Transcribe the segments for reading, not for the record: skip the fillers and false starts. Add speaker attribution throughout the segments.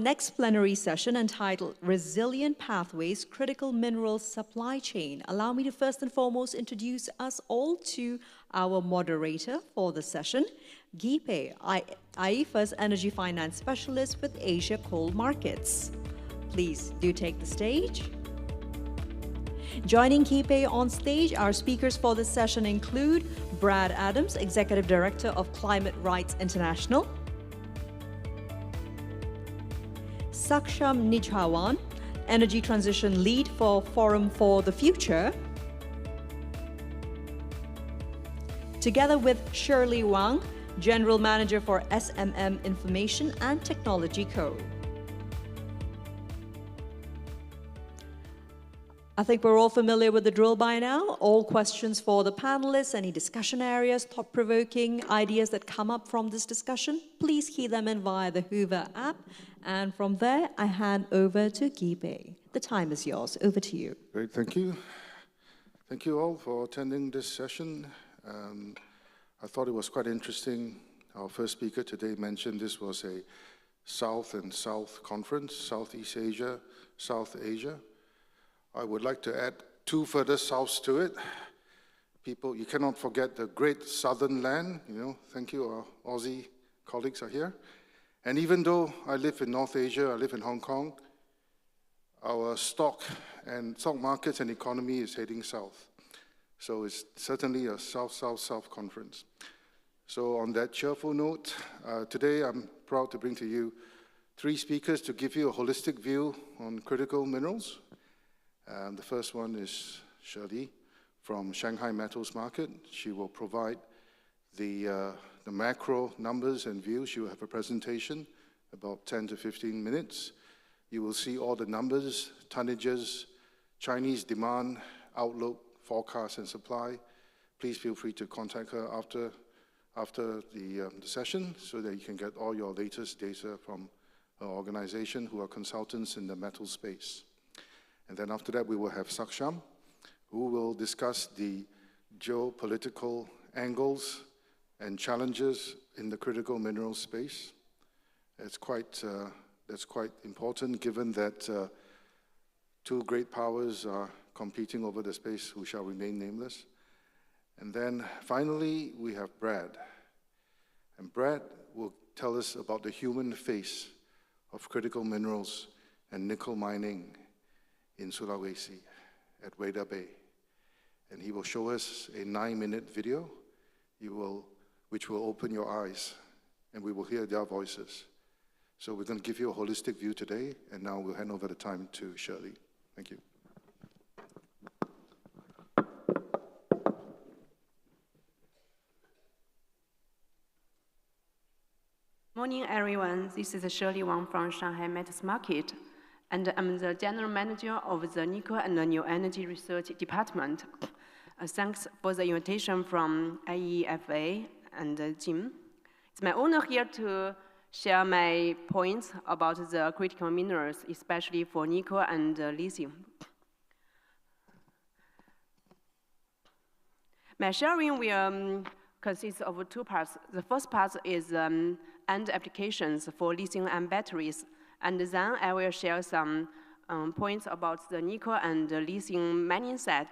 Speaker 1: Next plenary session entitled Resilient Pathways, Critical Minerals Supply Chain. Allow me to first and foremost introduce us all to our moderator for the session, Gipe, IEEFA's Energy Finance Specialist with Asia Coal Markets. Please do take the stage. Joining Gipe on stage, our speakers for this session include Brad Adams, Executive Director of Climate Rights International, Saksham Nijhawan, Energy Transition Lead for Forum for the Future, together with Shirley Wang, General Manager for SMM Information and Technology Co. I think we're all familiar with the drill by now. All questions for the panelists, any discussion areas, thought-provoking ideas that come up from this discussion, please key them in via the Hoover app. And from there, I hand over to Gipe. The time is yours. Over to you.
Speaker 2: Great, thank you. Thank you all for attending this session. I thought it was quite interesting. Our first speaker today mentioned this was a South and South conference, Southeast Asia, South Asia. I would like to add two further Souths to it. People, you cannot forget the great southern land, thank you, our Aussie colleagues are here. And even though I live in North Asia, I live in Hong Kong, our stock markets and economy is heading south. So it's certainly a South-South-South conference. So on that cheerful note, today I'm proud to bring to you three speakers to give you a holistic view on critical minerals. The first one is Shirley from Shanghai Metals Market. She will provide the macro numbers and views. She will have a presentation, about 10 to 15 minutes. You will see all the numbers, tonnages, Chinese demand, outlook, forecast, and supply. Please feel free to contact her after the session so that you can get all your latest data from her organization, who are consultants in the metal space. And then after that, we will have Saksham, who will discuss the geopolitical angles and challenges in the critical mineral space. That's quite important, given that two great powers are competing over the space who shall remain nameless. And then finally, we have Brad. And Brad will tell us about the human face of critical minerals and nickel mining in Sulawesi at Weda Bay. And he will show us a 9-minute video which will open your eyes, and we will hear their voices. So we're going to give you a holistic view today, and now we'll hand over the time to Shirley. Thank you.
Speaker 3: Morning, everyone. This is Shirley Wang from Shanghai Metals Market, and I'm the General Manager of the Nickel and the New Energy Research Department. Thanks for the invitation from IEEFA and Jim. It's my honor here to share my points about the critical minerals, especially for nickel and lithium. My sharing will consist of two parts. The first part is end applications for lithium-ion batteries, and then I will share some points about the nickel and lithium mining side.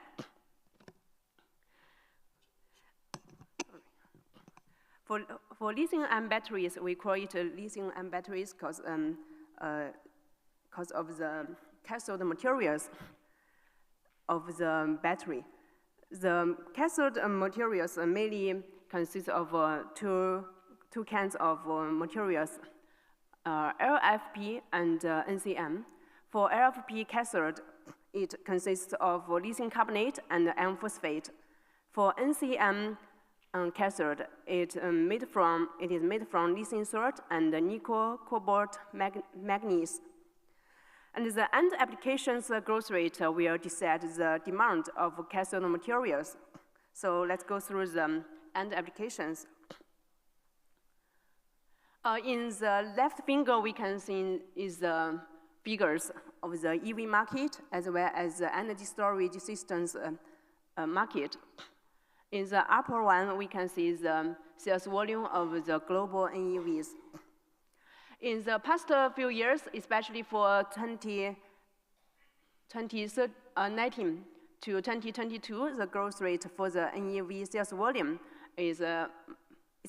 Speaker 3: For lithium-ion batteries, we call it lithium-ion batteries because of the cathode materials of the battery. The cathode materials mainly consist of two kinds of materials, LFP and NCM. For LFP cathode, it consists of lithium carbonate and iron phosphate. For NCM cathode, it is made from lithium salt and nickel, cobalt, manganese. And the end applications growth rate will decide the demand of cathode materials. So let's go through the end applications. In the left finger, we can see is the figures of the EV market as well as the energy storage systems market. In the upper one, we can see the sales volume of the global NEVs. In the past few years, especially for 2019 to 2022, the growth rate for the NEV sales volume is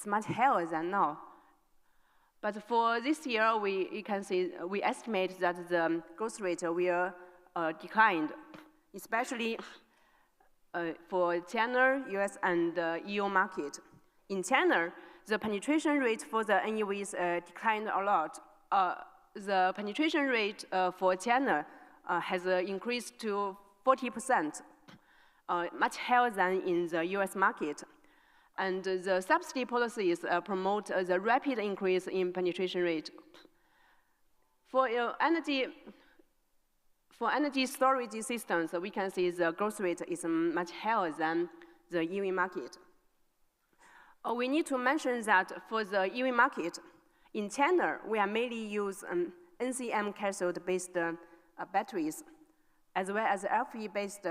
Speaker 3: much higher than now. But for this year, we can see, we estimate that the growth rate will decline, especially for China, US, and EU market. In China, the penetration rate for the NEVs declined a lot. The penetration rate for China has increased to 40%, much higher than in the US market. And the subsidy policies promote the rapid increase in penetration rate. For energy storage systems, we can see the growth rate is much higher than the EV market. We need to mention that for the EV market, in China, we are mainly use NCM cathode-based batteries, as well as LFP-based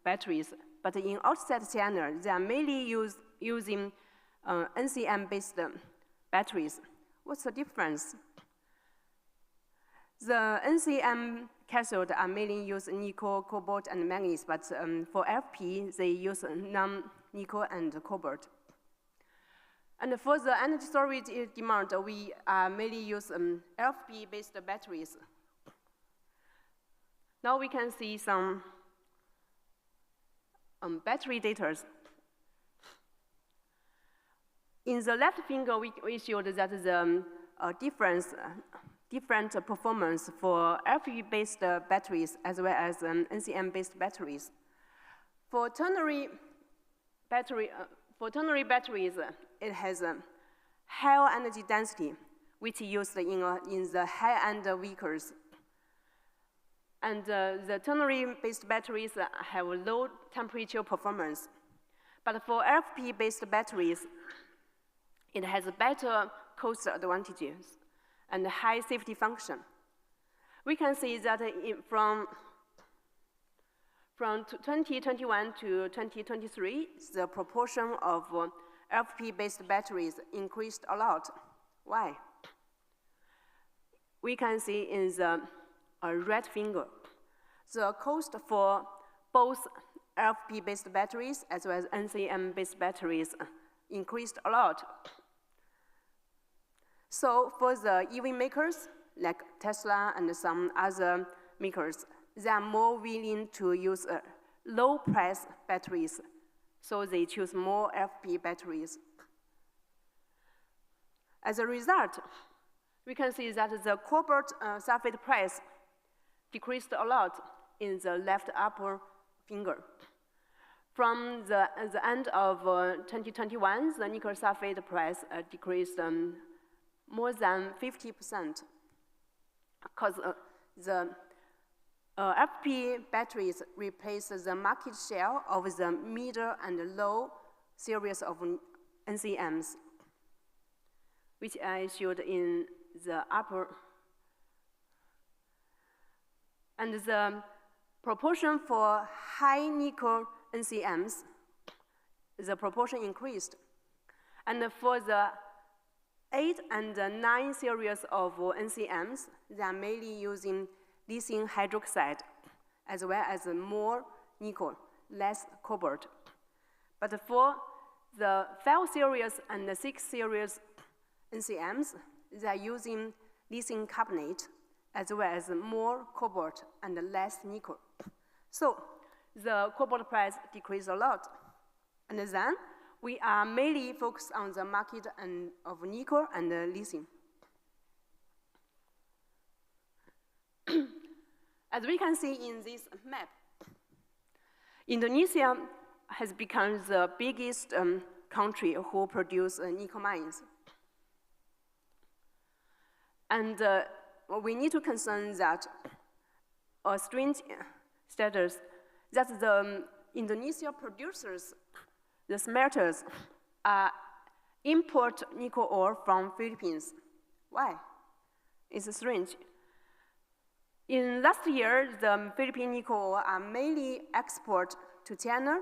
Speaker 3: batteries. But in outside China, they are mainly using NCM-based batteries. What's the difference? The NCM cathode are mainly use nickel, cobalt, and manganese, but for LFP, they use non-nickel and cobalt. And for the energy storage demand, we mainly use LFP-based batteries. Now we can see some battery data. In the left figure, we showed that the different performance for LFP-based batteries as well as NCM-based batteries. For ternary batteries, it has a higher energy density, which is used in the high-end vehicles. And the ternary-based batteries have low temperature performance. But for LFP-based batteries, it has better cost advantages and high safety function. We can see that from 2021 to 2023, the proportion of LFP-based batteries increased a lot. Why? We can see in the red finger, the cost for both LFP-based batteries as well as NCM-based batteries increased a lot. So for the EV makers, like Tesla and some other makers, they are more willing to use low-price batteries, so they choose more LFP batteries. As a result, we can see that the cobalt sulfate price decreased a lot in the left upper finger. From the end of 2021, the nickel sulfate price decreased more than 50%, because the LFP batteries replace the market share of the middle and low series of NCMs, which I showed in the upper. And the proportion for high nickel NCMs, the proportion increased. And for the 8 and 9 series of NCMs, they are mainly using lithium hydroxide, as well as more nickel, less cobalt. But for the 5 series and the 6 series NCMs, they are using lithium carbonate, as well as more cobalt and less nickel. So the cobalt price decreased a lot. And then we are mainly focused on the market of nickel and lithium. As we can see in this map, Indonesia has become the biggest country who produce nickel mines. And we need to concern that a strange status that the Indonesia producers, the smelters, import nickel ore from Philippines. Why? It's strange. In last year, the Philippine nickel ore are mainly export to China,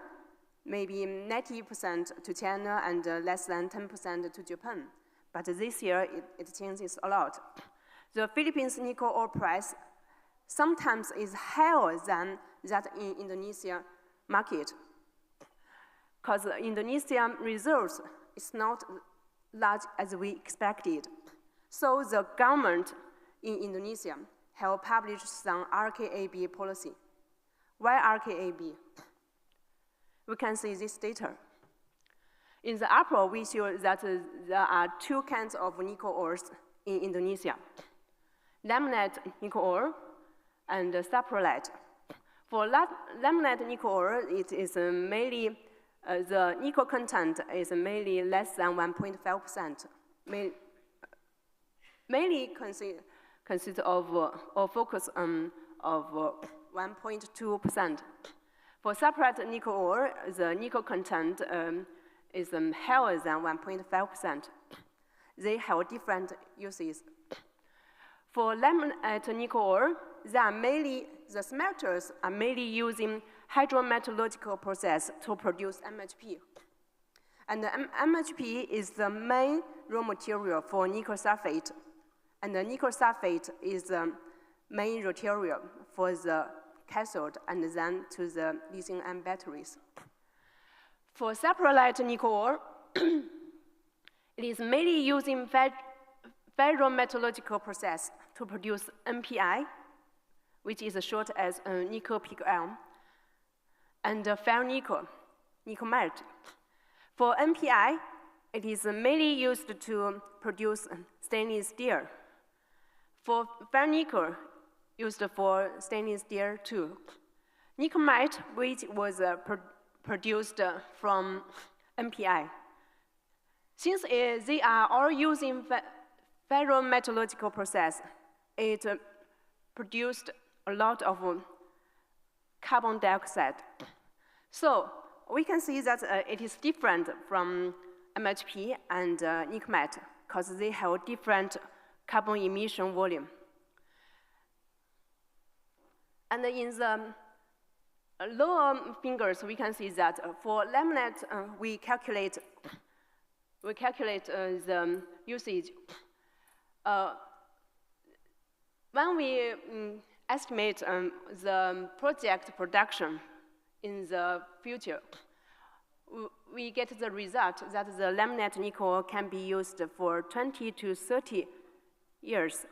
Speaker 3: maybe 90% to China and less than 10% to Japan. But this year, it changes a lot. The Philippines nickel ore price sometimes is higher than that in Indonesia market, because Indonesian reserves is not large as we expected. So the government in Indonesia have published some RKAB policy. Why RKAB? We can see this data. In the upper, we show that there are two kinds of nickel ores in Indonesia: laminate nickel ore and saprolite. For laminate nickel ore, it is mainly the nickel content is mainly less than 1.5%. Mainly consists of or focus on of 1.2%. For saprolite nickel ore, the nickel content is higher than 1.5%. They have different uses. For laminate nickel ore, the smelters are mainly using hydrometallurgical process to produce MHP. And the MHP is the main raw material for nickel sulfate. And the nickel sulfate is the main material for the cathode and then to the lithium-ion batteries. For saprolite nickel ore, it is mainly using ferrometallurgical process to produce NPI, which is short as nickel pig iron, and ferronickel, nickel melt. For NPI, it is mainly used to produce stainless steel. For ferronickel, used for stainless steel too. Nickel melt, which was produced from NPI. Since they are all using ferrometallurgical process, it produced a lot of carbon dioxide. So we can see that it is different from MHP and nickel melt because they have different carbon emission volume. And in the lower figures, we can see that for laminate, we calculate the usage. When we estimate the project production in the future, we get the result that the laminate nickel can be used for 20 to 30 years.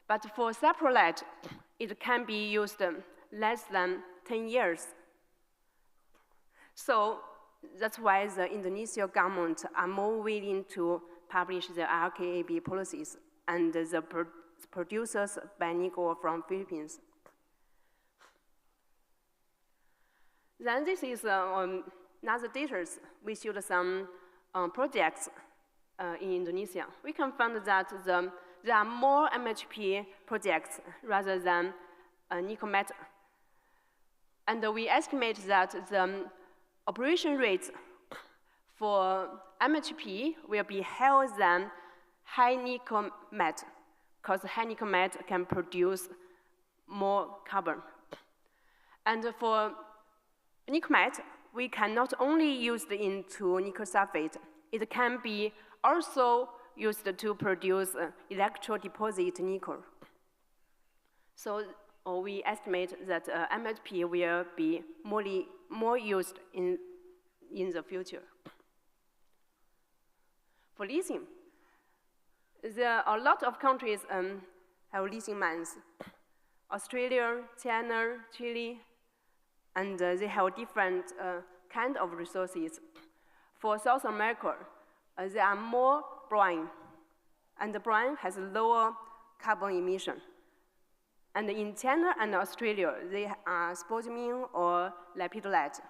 Speaker 3: But for saprolite, it can be used less than 10 years. So that's why the Indonesian government are more willing to publish the RKAB policies and the producers buy nickel from Philippines. Then this is another data. We showed some projects in Indonesia. We can find that there are more MHP projects rather than nickel metal. And we estimate that the operation rates for MHP will be higher than high nickel metal, because high nickel metal can produce more carbon. And for nickel metal, we can not only use it into nickel sulfate, it can be also used to produce electrodeposit nickel. So we estimate that MHP will be more used in the future. For lithium, there are a lot of countries have lithium mines. Australia, China, Chile, and they have different kind of resources. For South America, there are more brine, and the brine has lower carbon emission. And in China and Australia, they are spodumene or lepidolite.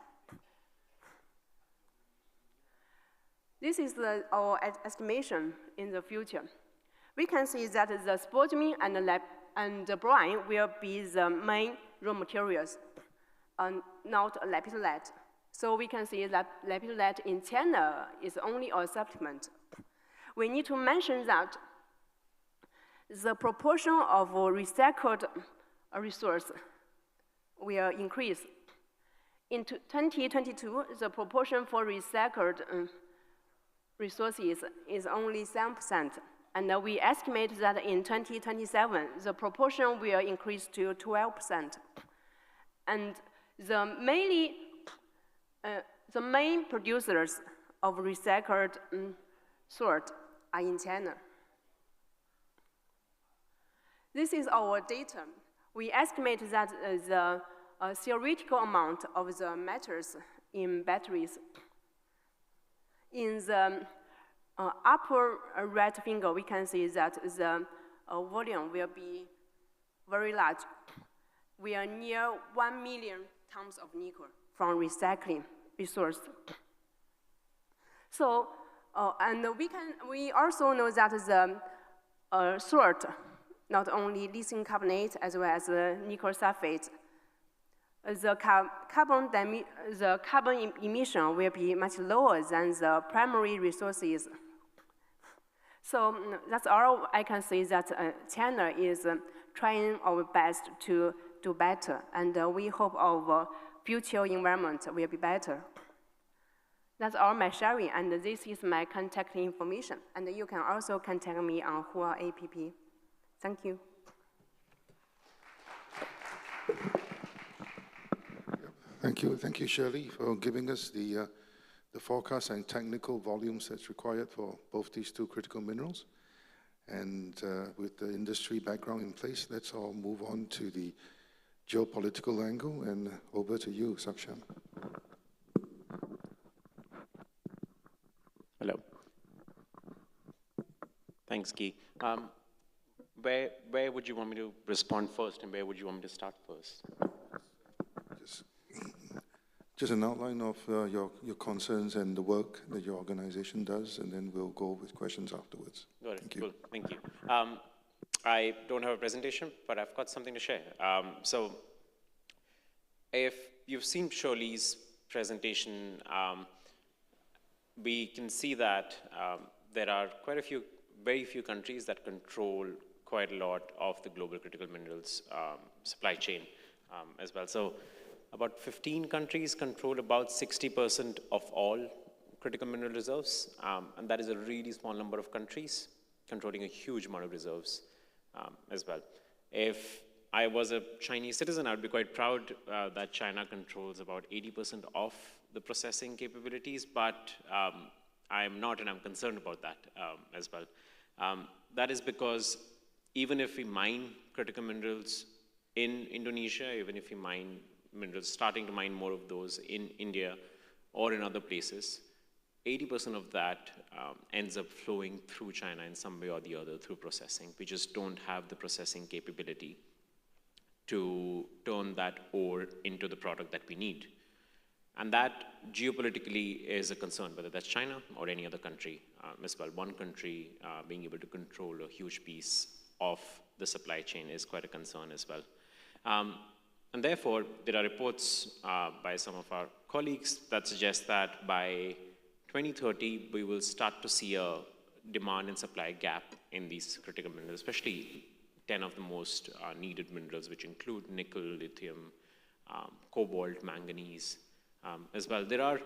Speaker 3: This is our estimation in the future. We can see that the spodumene and the brine will be the main raw materials, not lepidolite. So we can see that lepidolite in China is only a supplement. We need to mention that the proportion of recycled resource will increase. In 2022, the proportion for recycled resources is only 7% And we estimate that in 2027, the proportion will increase to 12%. And the main producers of recycled salt are in China. This is our data. We estimate that the theoretical amount of the metals in batteries. In the upper right finger, we can see that the volume will be very large. We are near 1 million tons of nickel from recycling resource. So, and we also know that the salt, not only lithium carbonate as well as nickel sulfate, the carbon emission will be much lower than the primary resources. So that's all I can say, that China is trying our best to do better, and we hope our future environment will be better. That's all my sharing, and this is my contact information. And you can also contact me on Hua app. Thank you.
Speaker 2: Thank you, Shirley, for giving us the forecast and technical volumes that's required for both these two critical minerals. And with the industry background in place, let's all move on to the geopolitical angle, and over to you, Saksham.
Speaker 4: Hello. Thanks, Guy. Where would you want me to respond first, and where would you want me to start first?
Speaker 2: Just an outline of your concerns and the work that your organization does, and then we'll go with questions afterwards.
Speaker 4: Got it.
Speaker 2: Thank you.
Speaker 4: Cool. Thank you. I don't have a presentation, but I've got something to share. So if you've seen Shirley's presentation, we can see that there are very few countries that control quite a lot of the global critical minerals supply chain as well. So about 15 countries control about 60% of all critical mineral reserves, and that is a really small number of countries controlling a huge amount of reserves as well. If I was a Chinese citizen, I would be quite proud that China controls about 80% of the processing capabilities, but I'm not, and I'm concerned about that as well. That is because even if we mine critical minerals in Indonesia, even if we mine minerals, starting to mine more of those in India or in other places, 80% of that ends up flowing through China in some way or the other through processing. We just don't have the processing capability to turn that ore into the product that we need. And that geopolitically is a concern, whether that's China or any other country as well. One country being able to control a huge piece of the supply chain is quite a concern as well. And therefore, there are reports by some of our colleagues that suggest that by 2030, we will start to see a demand and supply gap in these critical minerals, especially 10 of the most needed minerals, which include nickel, lithium, cobalt, manganese as well. There are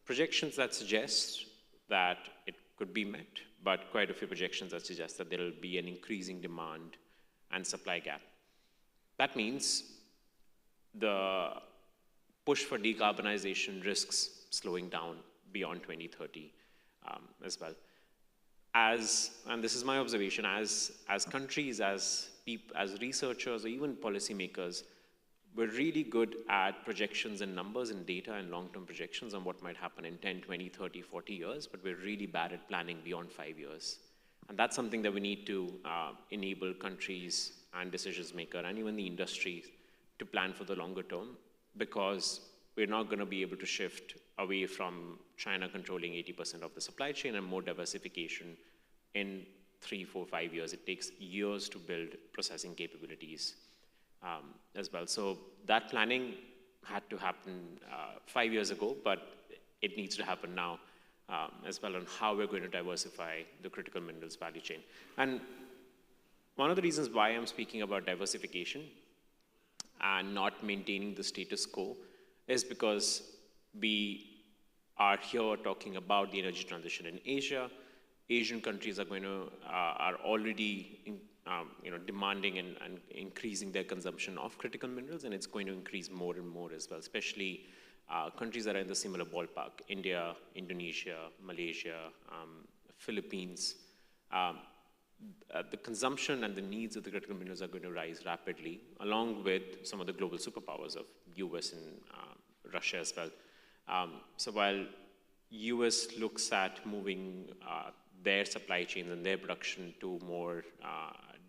Speaker 4: projections that suggest that it could be met, but quite a few projections that suggest that there will be an increasing demand and supply gap. That means the push for decarbonization risks slowing down beyond 2030 as well. And this is my observation, as countries, as researchers, or even policymakers, we're really good at projections and numbers and data and long-term projections on what might happen in 10, 20, 30, 40 years, but we're really bad at planning beyond 5 years. And that's something that we need to enable countries and decision makers and even the industry to plan for the longer term, because we're not going to be able to shift away from China controlling 80% of the supply chain and more diversification in 3, 4, 5 years. It takes years to build processing capabilities as well. So that planning had to happen 5 years ago, but it needs to happen now as well on how we're going to diversify the critical minerals value chain. And one of the reasons why I'm speaking about diversification and not maintaining the status quo is because we are here talking about the energy transition in Asia, Asian countries are already demanding and increasing their consumption of critical minerals, and it's going to increase more and more as well, especially countries that are in the similar ballpark: India, Indonesia, Malaysia, Philippines. The consumption and the needs of the critical minerals are going to rise rapidly, along with some of the global superpowers of US and Russia as well. So while US looks at moving their supply chains and their production to more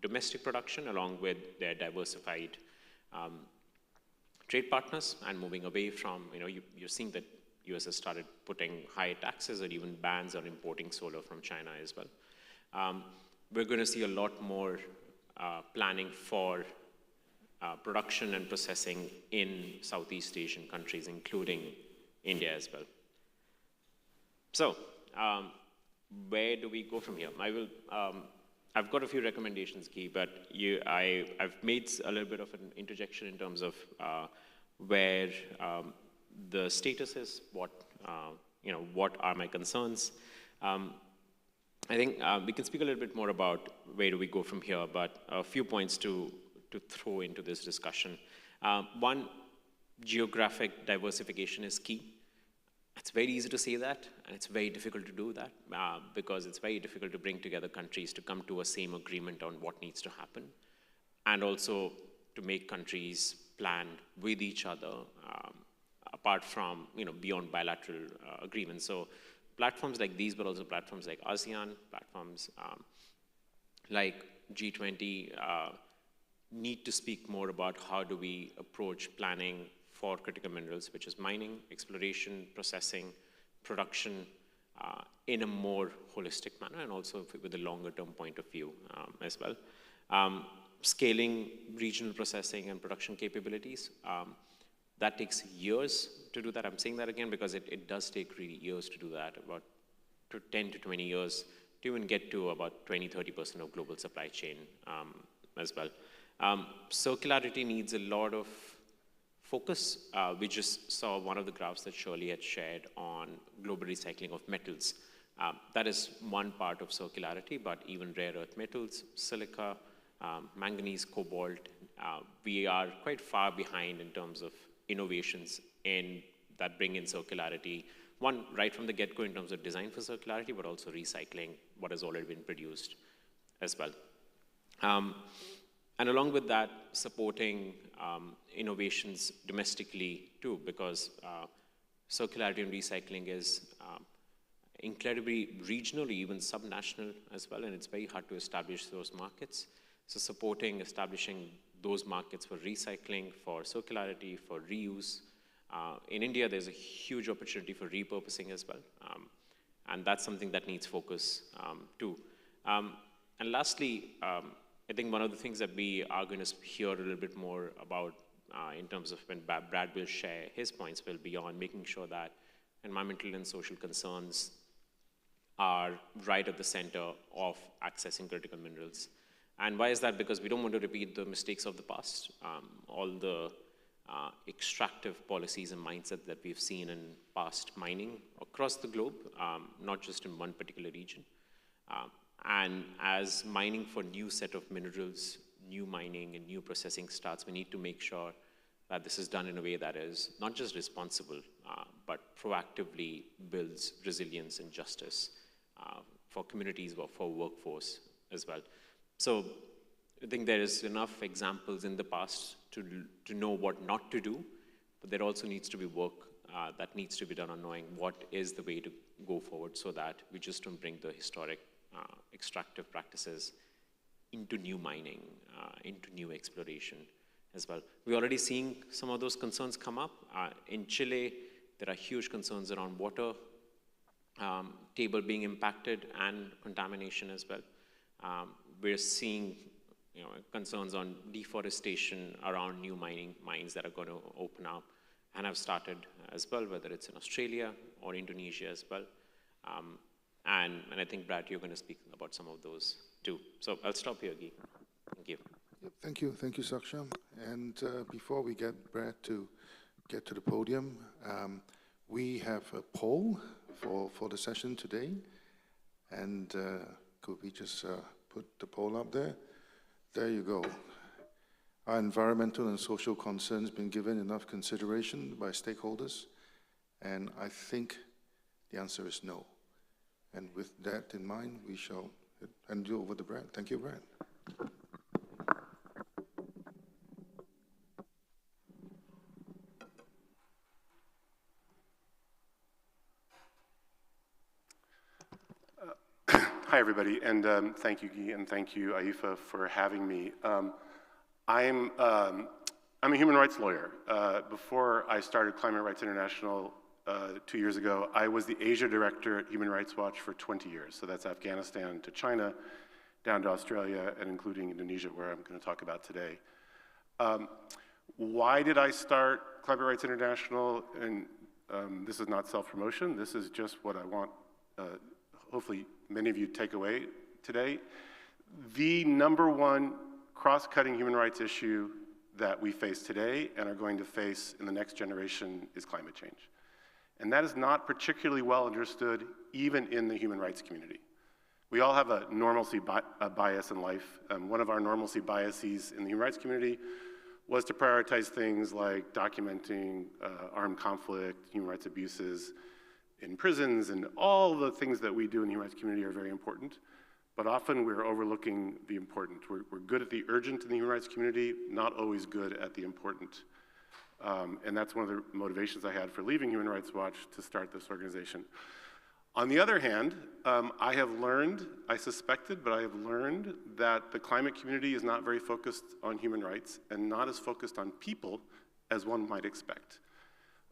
Speaker 4: domestic production, along with their diversified trade partners, and moving away from, you're seeing that US has started putting high taxes or even bans on importing solar from China as well. We're going to see a lot more planning for production and processing in Southeast Asian countries, including India as well. So, where do we go from here? I've got a few recommendations, Guy, but I've made a little bit of an interjection in terms of where the status is, what are my concerns. I think we can speak a little bit more about where do we go from here, but a few points to throw into this discussion. One, geographic diversification is key. It's very easy to say that, and it's very difficult to do that because it's very difficult to bring together countries to come to a same agreement on what needs to happen, and also to make countries plan with each other apart from, beyond bilateral agreements. So platforms like these, but also platforms like ASEAN, platforms like G20 need to speak more about how do we approach planning for critical minerals, which is mining, exploration, processing, production, in a more holistic manner, and also with a longer-term point of view as well. Scaling regional processing and production capabilities, that takes years to do that. I'm saying that again because it does take really years to do that, about 10 to 20 years to even get to about 20-30% of global supply chain as well. Circularity needs a lot of focus. We just saw one of the graphs that Shirley had shared on global recycling of metals. That is one part of circularity, but even rare earth metals, silica, manganese, cobalt, we are quite far behind in terms of innovations that bring in circularity. One, right from the get-go in terms of design for circularity, but also recycling what has already been produced as well. And along with that, supporting innovations domestically too, because circularity and recycling is incredibly regional, even subnational as well, and it's very hard to establish those markets. So supporting, establishing those markets for recycling, for circularity, for reuse. In India, there's a huge opportunity for repurposing as well, and that's something that needs focus too. And lastly, I think one of the things that we are going to hear a little bit more about in terms of when Brad will share his points will be on making sure that environmental and social concerns are right at the center of accessing critical minerals. And why is that? Because we don't want to repeat the mistakes of the past. All the extractive policies and mindset that we've seen in past mining across the globe, not just in one particular region. And as mining for new set of minerals, new mining and new processing starts, we need to make sure that this is done in a way that is not just responsible, but proactively builds resilience and justice for communities or for workforce as well. So I think there is enough examples in the past to know what not to do, but there also needs to be work that needs to be done on knowing what is the way to go forward so that we just don't bring the historic extractive practices into new mining, into new exploration as well. We're already seeing some of those concerns come up. In Chile, there are huge concerns around water table being impacted and contamination as well. We're seeing concerns on deforestation around new mines that are going to open up and have started as well, whether it's in Australia or Indonesia as well. And I think, Brad, you're going to speak about some of those too. So I'll stop here, Guy. Thank you.
Speaker 2: Yep, thank you, Saksha. And before we get Brad to get to the podium, we have a poll for the session today. And could we just put the poll up there? There you go. Are environmental and social concerns been given enough consideration by stakeholders? And I think the answer is no. And with that in mind, we shall hand you over to Brad. Thank you, Brad.
Speaker 5: Hi, everybody, and thank you, Guy, and thank you, IEEFA, for having me. I'm a human rights lawyer. Before I started Climate Rights International 2 years ago, I was the Asia director at Human Rights Watch for 20 years. So that's Afghanistan to China, down to Australia, and including Indonesia, where I'm going to talk about today. Why did I start Climate Rights International? And this is not self-promotion. This is just what I want, hopefully, many of you take away today. The #1 cross-cutting human rights issue that we face today and are going to face in the next generation is climate change. And that is not particularly well understood even in the human rights community. We all have a normalcy bias in life. One of our normalcy biases in the human rights community was to prioritize things like documenting armed conflict, human rights abuses in prisons, and all the things that we do in the human rights community are very important. But often we're overlooking the important. We're good at the urgent in the human rights community, not always good at the important. And that's one of the motivations I had for leaving Human Rights Watch to start this organization. On the other hand, I have learned, I suspected, but I have learned that the climate community is not very focused on human rights and not as focused on people as one might expect.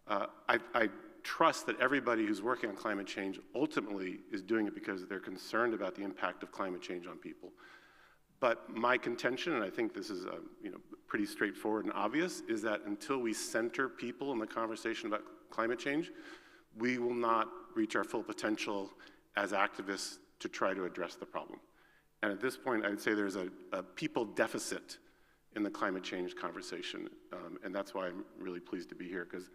Speaker 5: I trust that everybody who's working on climate change ultimately is doing it because they're concerned about the impact of climate change on people. But my contention, and I think this is pretty straightforward and obvious, is that until we center people in the conversation about climate change, we will not reach our full potential as activists to try to address the problem. And at this point, I'd say there's a people deficit in the climate change conversation, and that's why I'm really pleased to be here, because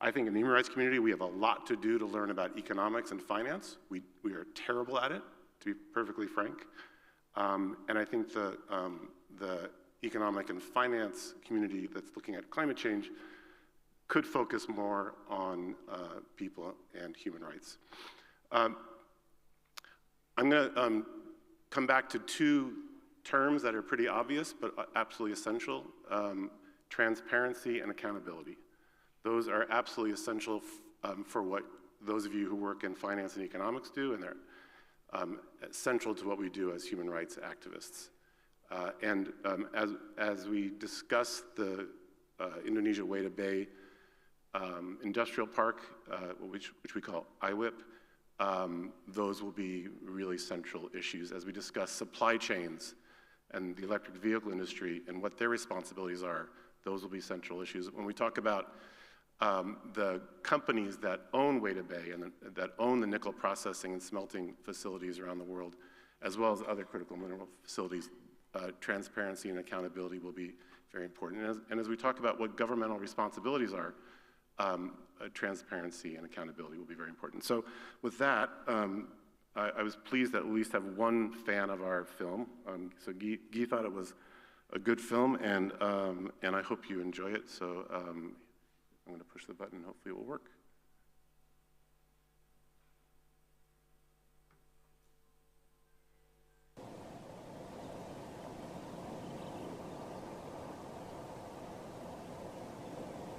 Speaker 5: I think in the human rights community, we have a lot to do to learn about economics and finance. We are terrible at it, to be perfectly frank. And I think the economic and finance community that's looking at climate change could focus more on people and human rights. I'm going to come back to two terms that are pretty obvious but absolutely essential: transparency and accountability. Those are absolutely essential for what those of you who work in finance and economics do, and they're central to what we do as human rights activists. As we discuss the Indonesia Weda Bay Industrial Park, which we call IWIP, those will be really central issues. As we discuss supply chains and the electric vehicle industry and what their responsibilities are, those will be central issues. When we talk about the companies that own Weda Bay and that own the nickel processing and smelting facilities around the world, as well as other critical mineral facilities, transparency and accountability will be very important. And as we talk about what governmental responsibilities are, transparency and accountability will be very important. So with that, I was pleased that at least have one fan of our film. So Guy thought it was a good film, and I hope you enjoy it. So I'm going to push the button, hopefully it will work.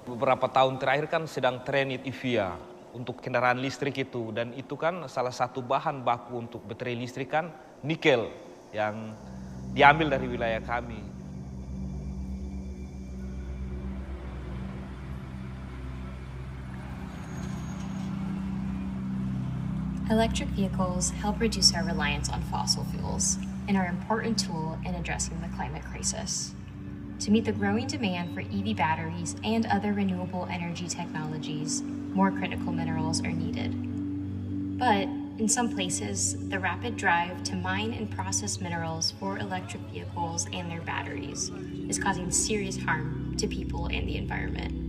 Speaker 6: Beberapa tahun terakhir kan sedang tren EV untuk kendaraan listrik itu, dan itu kan salah satu bahan baku untuk baterai listrik kan nikel yang diambil dari wilayah kami.
Speaker 7: Electric vehicles help reduce our reliance on fossil fuels and are an important tool in addressing the climate crisis. To meet the growing demand for EV batteries and other renewable energy technologies, more critical minerals are needed. But in some places, the rapid drive to mine and process minerals for electric vehicles and their batteries is causing serious harm to people and the environment.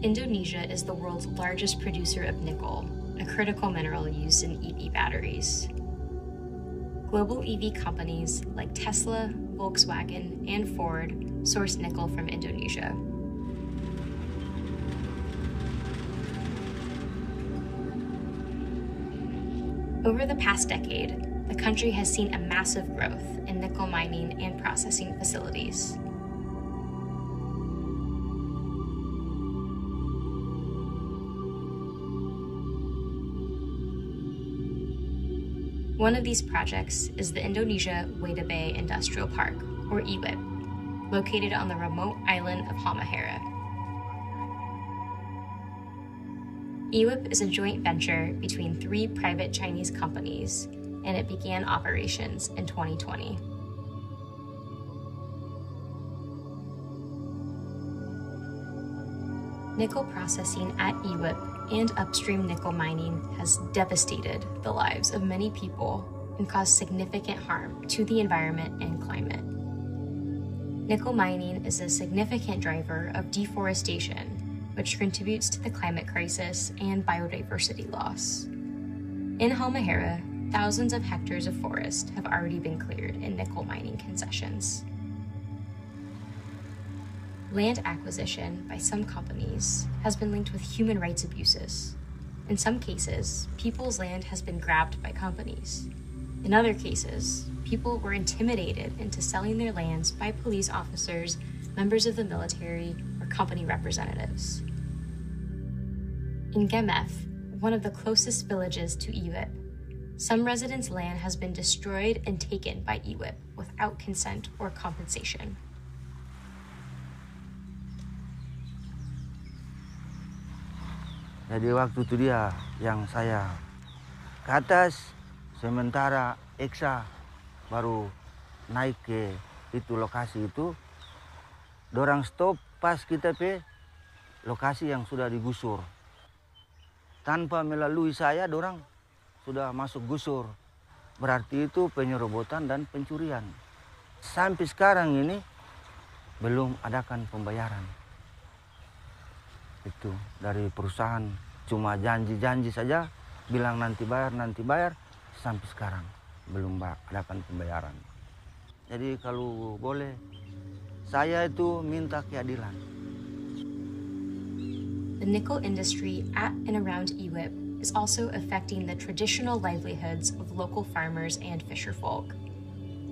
Speaker 7: Indonesia is the world's largest producer of nickel, a critical mineral used in EV batteries. Global EV companies like Tesla, Volkswagen, and Ford source nickel from Indonesia. Over the past decade, the country has seen a massive growth in nickel mining and processing facilities. One of these projects is the Indonesia Weda Bay Industrial Park, or IEEFA, located on the remote island of Halmahera. IEEFA is a joint venture between 3 private Chinese companies, and it began operations in 2020. Nickel processing at IEEFA and upstream nickel mining has devastated the lives of many people and caused significant harm to the environment and climate. Nickel mining is a significant driver of deforestation, which contributes to the climate crisis and biodiversity loss. In Halmahera, thousands of hectares of forest have already been cleared in nickel mining concessions. Land acquisition by some companies has been linked with human rights abuses. In some cases, people's land has been grabbed by companies. In other cases, people were intimidated into selling their lands by police officers, members of the military, or company representatives. In Gemef, one of the closest villages to IEEFA, some residents' land has been destroyed and taken by IEEFA without consent or compensation.
Speaker 8: Jadi waktu itu dia yang saya ke atas, sementara Eksa baru naik ke itu lokasi itu, dorang stop pas kita pe lokasi yang sudah digusur. Tanpa melalui saya, dorang sudah masuk gusur. Berarti itu penyerobotan dan pencurian. Sampai sekarang ini belum adakan pembayaran. Itu dari perusahaan cuma janji-janji saja, bilang nanti bayar, sampai sekarang belum adakan pembayaran. Jadi kalau boleh, saya itu minta keadilan.
Speaker 7: The nickel industry at and around IEEFA is also affecting the traditional livelihoods of local farmers and fisherfolk.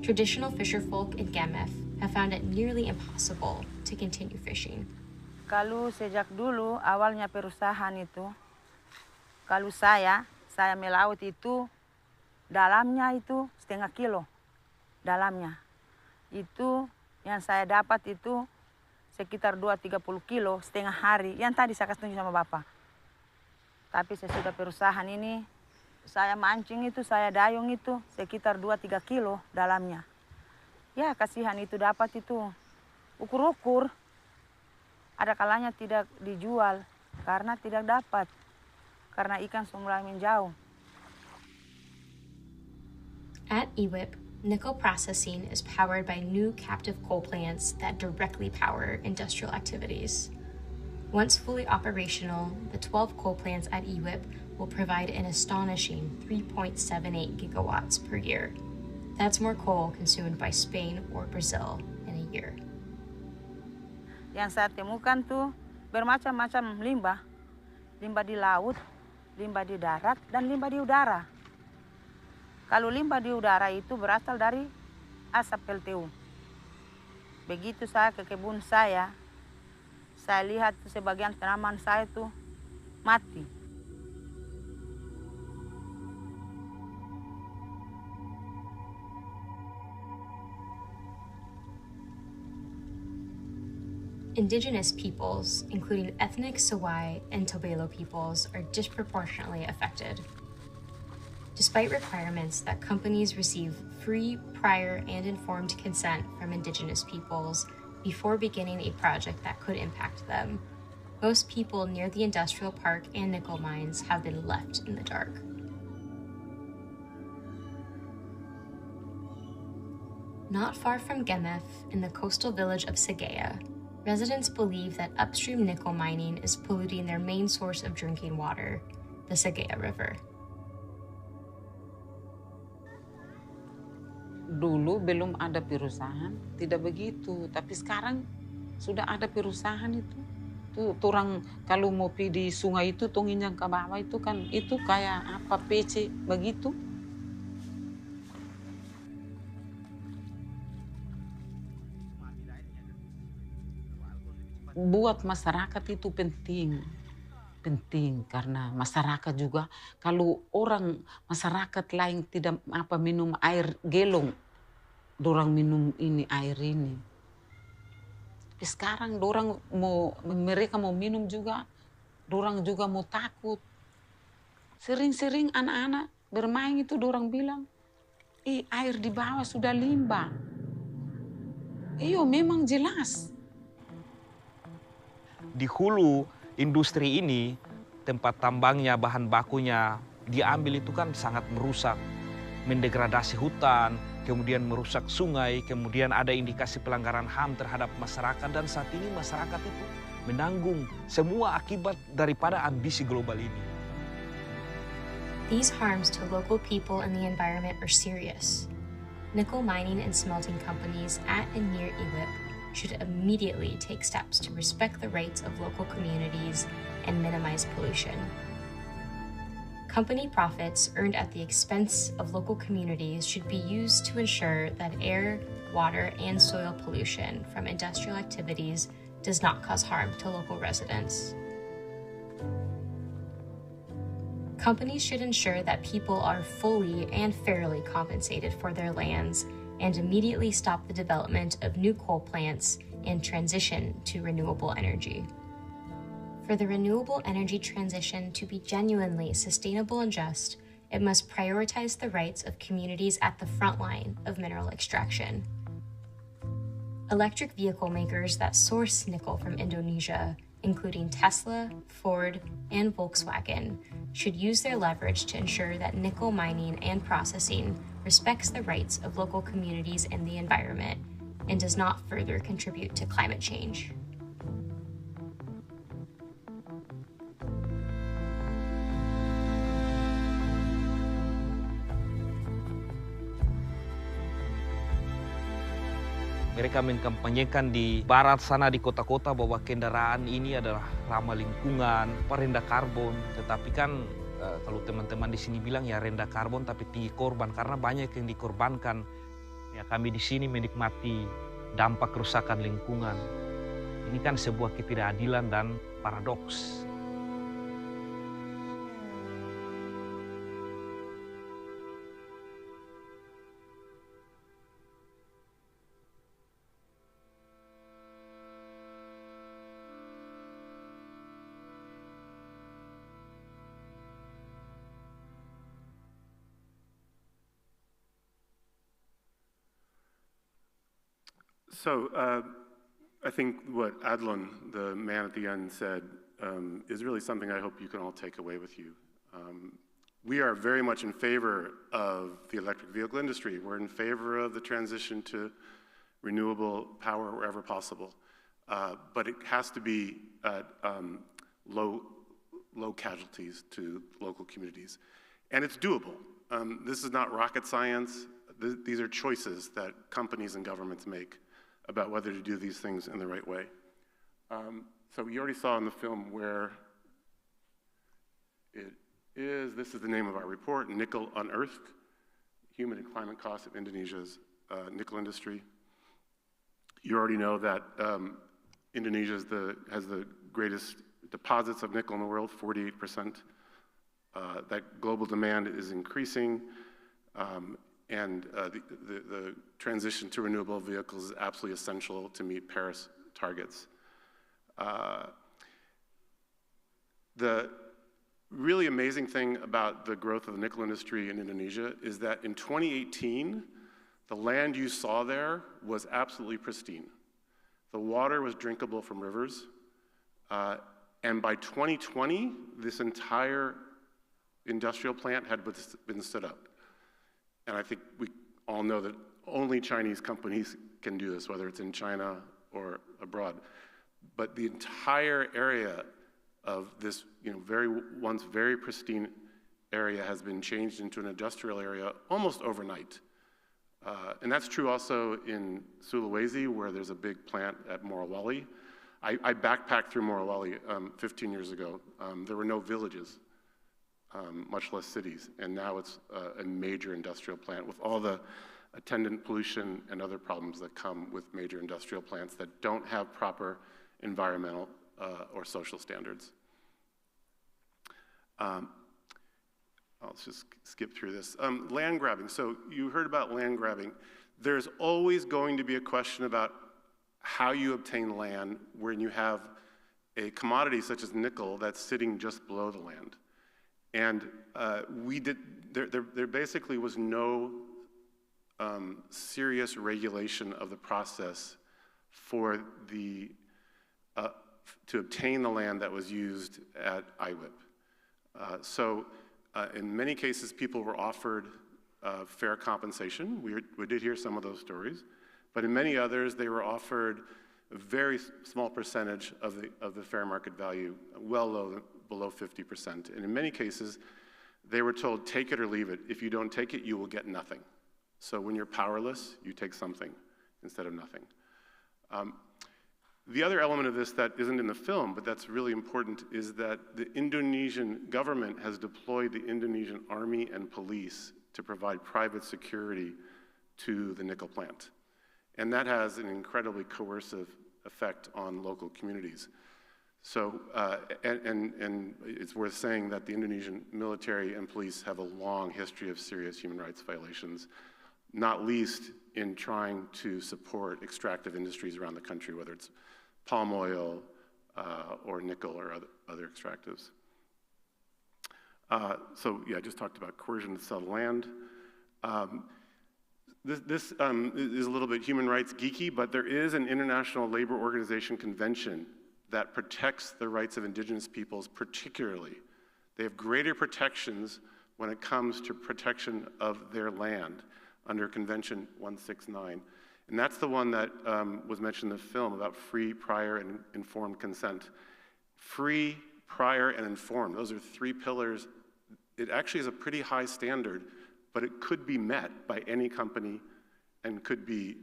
Speaker 7: Traditional fisherfolk in Gemef have found it nearly impossible to continue fishing.
Speaker 9: Kalau sejak dulu awalnya perusahaan itu, kalau saya melaut itu dalamnya itu 0,5 kilo dalamnya. Itu yang saya dapat itu sekitar 2-30 kilo setengah hari. Yang tadi saya kasih tunjuk sama Bapak. Tapi sesudah perusahaan ini, saya mancing itu, saya dayung itu sekitar 2-3 kilo dalamnya. Ya kasihan itu dapat itu ukur-ukur. Ada kalanya tidak dijual karena tidak dapat, karena ikan mulai menjauh.
Speaker 7: At IEEFA, nickel processing is powered by new captive coal plants that directly power industrial activities. Once fully operational, the 12 coal plants at IEEFA will provide an astonishing 3.78 gigawatts per year. That's more coal consumed by Spain or Brazil in a year.
Speaker 9: Yang saya temukan tuh bermacam-macam limbah. Limbah di laut, limbah di darat, dan limbah di udara. Kalau limbah di udara itu berasal dari asap PLTU. Begitu saya ke kebun saya lihat sebagian tanaman saya tuh mati.
Speaker 7: Indigenous peoples, including ethnic Sawai and Tobelo peoples, are disproportionately affected. Despite requirements that companies receive free, prior, and informed consent from Indigenous peoples before beginning a project that could impact them, most people near the industrial park and nickel mines have been left in the dark. Not far from Gemef, in the coastal village of Segea, residents believe that upstream nickel mining is polluting their main source of drinking water, the Segea River.
Speaker 10: Dulu belum ada perusahaan, tidak begitu. Tapi sekarang sudah ada perusahaan itu. Tuh, orang kalau mau pergi di sungai itu, tong injang ke bawah itu kan, itu kayak apa, PC begitu. Buat masyarakat itu penting. Penting karena masyarakat juga kalau orang masyarakat lain tidak minum air gelong, dorang minum ini air ini. Tapi sekarang mereka mau minum juga, dorang juga mau takut. Sering-sering anak-anak bermain itu dorang bilang, air di bawah sudah limbah. Iyo memang jelas.
Speaker 6: Di hulu industri ini, tempat tambangnya, bahan bakunya diambil itu kan sangat merusak, mendegradasi hutan, kemudian merusak sungai, kemudian ada indikasi pelanggaran HAM terhadap masyarakat, dan saat ini masyarakat itu menanggung semua akibat daripada ambisi global ini.
Speaker 7: These harms to local people and the environment are serious. Nickel mining and smelting companies at and near IWIP should immediately take steps to respect the rights of local communities and minimize pollution. Company profits earned at the expense of local communities should be used to ensure that air, water, and soil pollution from industrial activities does not cause harm to local residents. Companies should ensure that people are fully and fairly compensated for their lands and immediately stop the development of new coal plants and transition to renewable energy. For the renewable energy transition to be genuinely sustainable and just, it must prioritize the rights of communities at the front line of mineral extraction. Electric vehicle makers that source nickel from Indonesia, including Tesla, Ford, and Volkswagen, should use their leverage to ensure that nickel mining and processing respects the rights of local communities and the environment and does not further contribute to climate change.
Speaker 6: Mereka mengkampanyekan di barat sana, di kota-kota, bahwa kendaraan ini adalah ramah lingkungan, rendah karbon. Tetapi kan kalau teman-teman di sini bilang ya rendah karbon tapi tinggi korban, karena banyak yang dikorbankan. Ya, kami di sini menikmati dampak kerusakan lingkungan. Ini kan sebuah ketidakadilan dan paradoks.
Speaker 5: So I think what Adlon, the man at the end, said is really something I hope you can all take away with you. We are very much in favor of the electric vehicle industry. We're in favor of the transition to renewable power wherever possible. But it has to be at low casualties to local communities. And it's doable. This is not rocket science. These are choices that companies and governments make about whether to do these things in the right way. So you already saw in the film where it is. This is the name of our report, Nickel Unearthed, Human and Climate Costs of Indonesia's Nickel Industry. You already know that Indonesia has the greatest deposits of nickel in the world, 48%. That global demand is increasing. And the transition to renewable vehicles is absolutely essential to meet Paris targets. The really amazing thing about the growth of the nickel industry in Indonesia is that in 2018, the land you saw there was absolutely pristine. The water was drinkable from rivers. And by 2020, this entire industrial plant had been stood up. And I think we all know that only Chinese companies can do this, whether it's in China or abroad. But the entire area of this, once very pristine area has been changed into an industrial area almost overnight. And that's true also in Sulawesi, where there's a big plant at Morowali. I backpacked through Morowali 15 years ago. There were no villages, much less cities, and now it's a major industrial plant with all the attendant pollution and other problems that come with major industrial plants that don't have proper environmental or social standards. I'll just skip through this. Land grabbing. So you heard about land grabbing. There's always going to be a question about how you obtain land when you have a commodity such as nickel that's sitting just below the land. And there basically was no serious regulation of the process for to obtain the land that was used at IEEFA. So in many cases, people were offered fair compensation. We did hear some of those stories. But in many others, they were offered a very small percentage of the fair market value, well below 50%. And in many cases, they were told, take it or leave it. If you don't take it, you will get nothing. So when you're powerless, you take something instead of nothing. The other element of this that isn't in the film, but that's really important, is that the Indonesian government has deployed the Indonesian army and police to provide private security to the nickel plant. And that has an incredibly coercive effect on local communities. So, and it's worth saying that the Indonesian military and police have a long history of serious human rights violations, not least in trying to support extractive industries around the country, whether it's palm oil or nickel or other extractives. So yeah, I just talked about coercion to sell land. This is a little bit human rights geeky, but there is an International Labor Organization convention that protects the rights of indigenous peoples particularly. They have greater protections when it comes to protection of their land under Convention 169. And that's the one that was mentioned in the film about free, prior, and informed consent. Free, prior, and informed, those are three pillars. It actually is a pretty high standard, but it could be met by any company and could be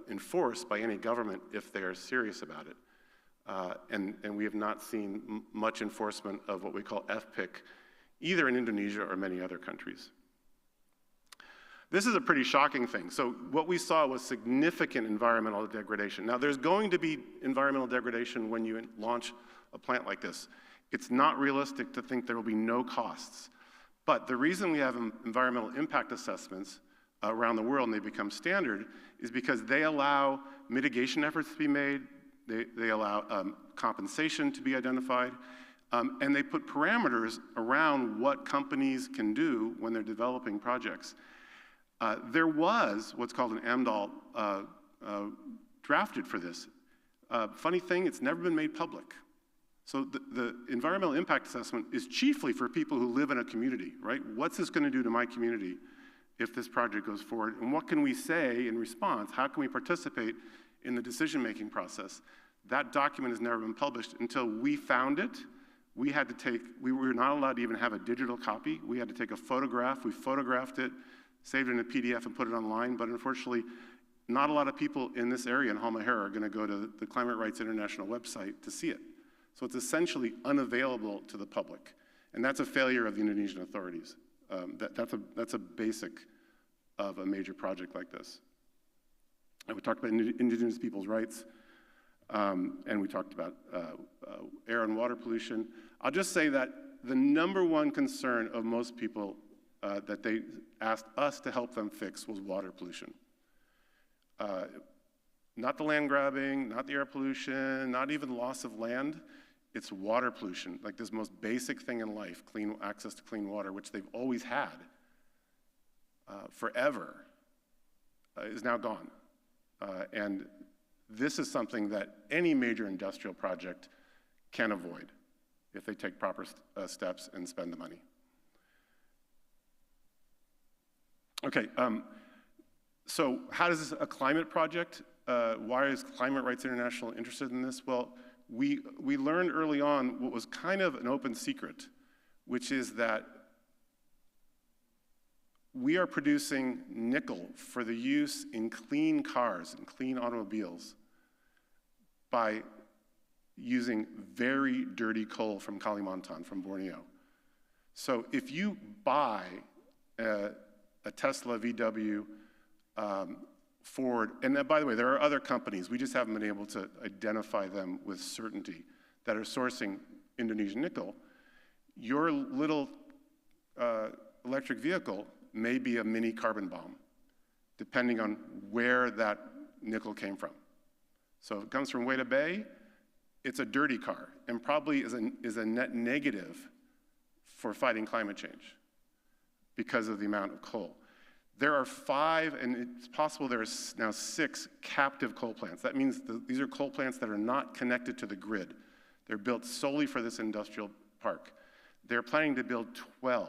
Speaker 5: enforced by any government if they are serious about it. And we have not seen much enforcement of what we call FPIC, either in Indonesia or many other countries. This is a pretty shocking thing. So what we saw was significant environmental degradation. Now there's going to be environmental degradation when you launch a plant like this. It's not realistic to think there will be no costs. But the reason we have environmental impact assessments around the world and they become standard is because they allow mitigation efforts to be made, they allow compensation to be identified, and they put parameters around what companies can do when they're developing projects. There was what's called an AMDAL drafted for this. Funny thing, it's never been made public. So the environmental impact assessment is chiefly for people who live in a community, right? What's this going to do to my community if this project goes forward? And what can we say in response? How can we participate in the decision-making process? That document has never been published. Until we found it, we were not allowed to even have a digital copy. We had to take a photograph. We photographed it, saved it in a PDF, and put it online. But unfortunately, not a lot of people in this area in Halmahera are going to go to the Climate Rights International website to see it. So it's essentially unavailable to the public. And that's a failure of the Indonesian authorities. That's a basic of a major project like this. And we talked about indigenous people's rights, and we talked about air and water pollution. I'll just say that the #1 concern of most people that they asked us to help them fix was water pollution. Not the land grabbing, not the air pollution, not even loss of land. It's water pollution, like this most basic thing in life, access to clean water, which they've always had forever, is now gone. And this is something that any major industrial project can avoid if they take proper steps and spend the money. Okay, so how does a climate project, why is Climate Rights International interested in this? Well, we learned early on what was kind of an open secret, which is that we are producing nickel for the use in clean cars and clean automobiles by using very dirty coal from Kalimantan, from Borneo. So if you buy a Tesla, VW, Ford, and by the way, there are other companies, we just haven't been able to identify them with certainty, that are sourcing Indonesian nickel, your little electric vehicle may be a mini carbon bomb, depending on where that nickel came from. So if it comes from Weda Bay, it's a dirty car, and probably is a net negative for fighting climate change because of the amount of coal. There are 5, and it's possible there are now 6 captive coal plants. That means these are coal plants that are not connected to the grid. They're built solely for this industrial park. They're planning to build 12.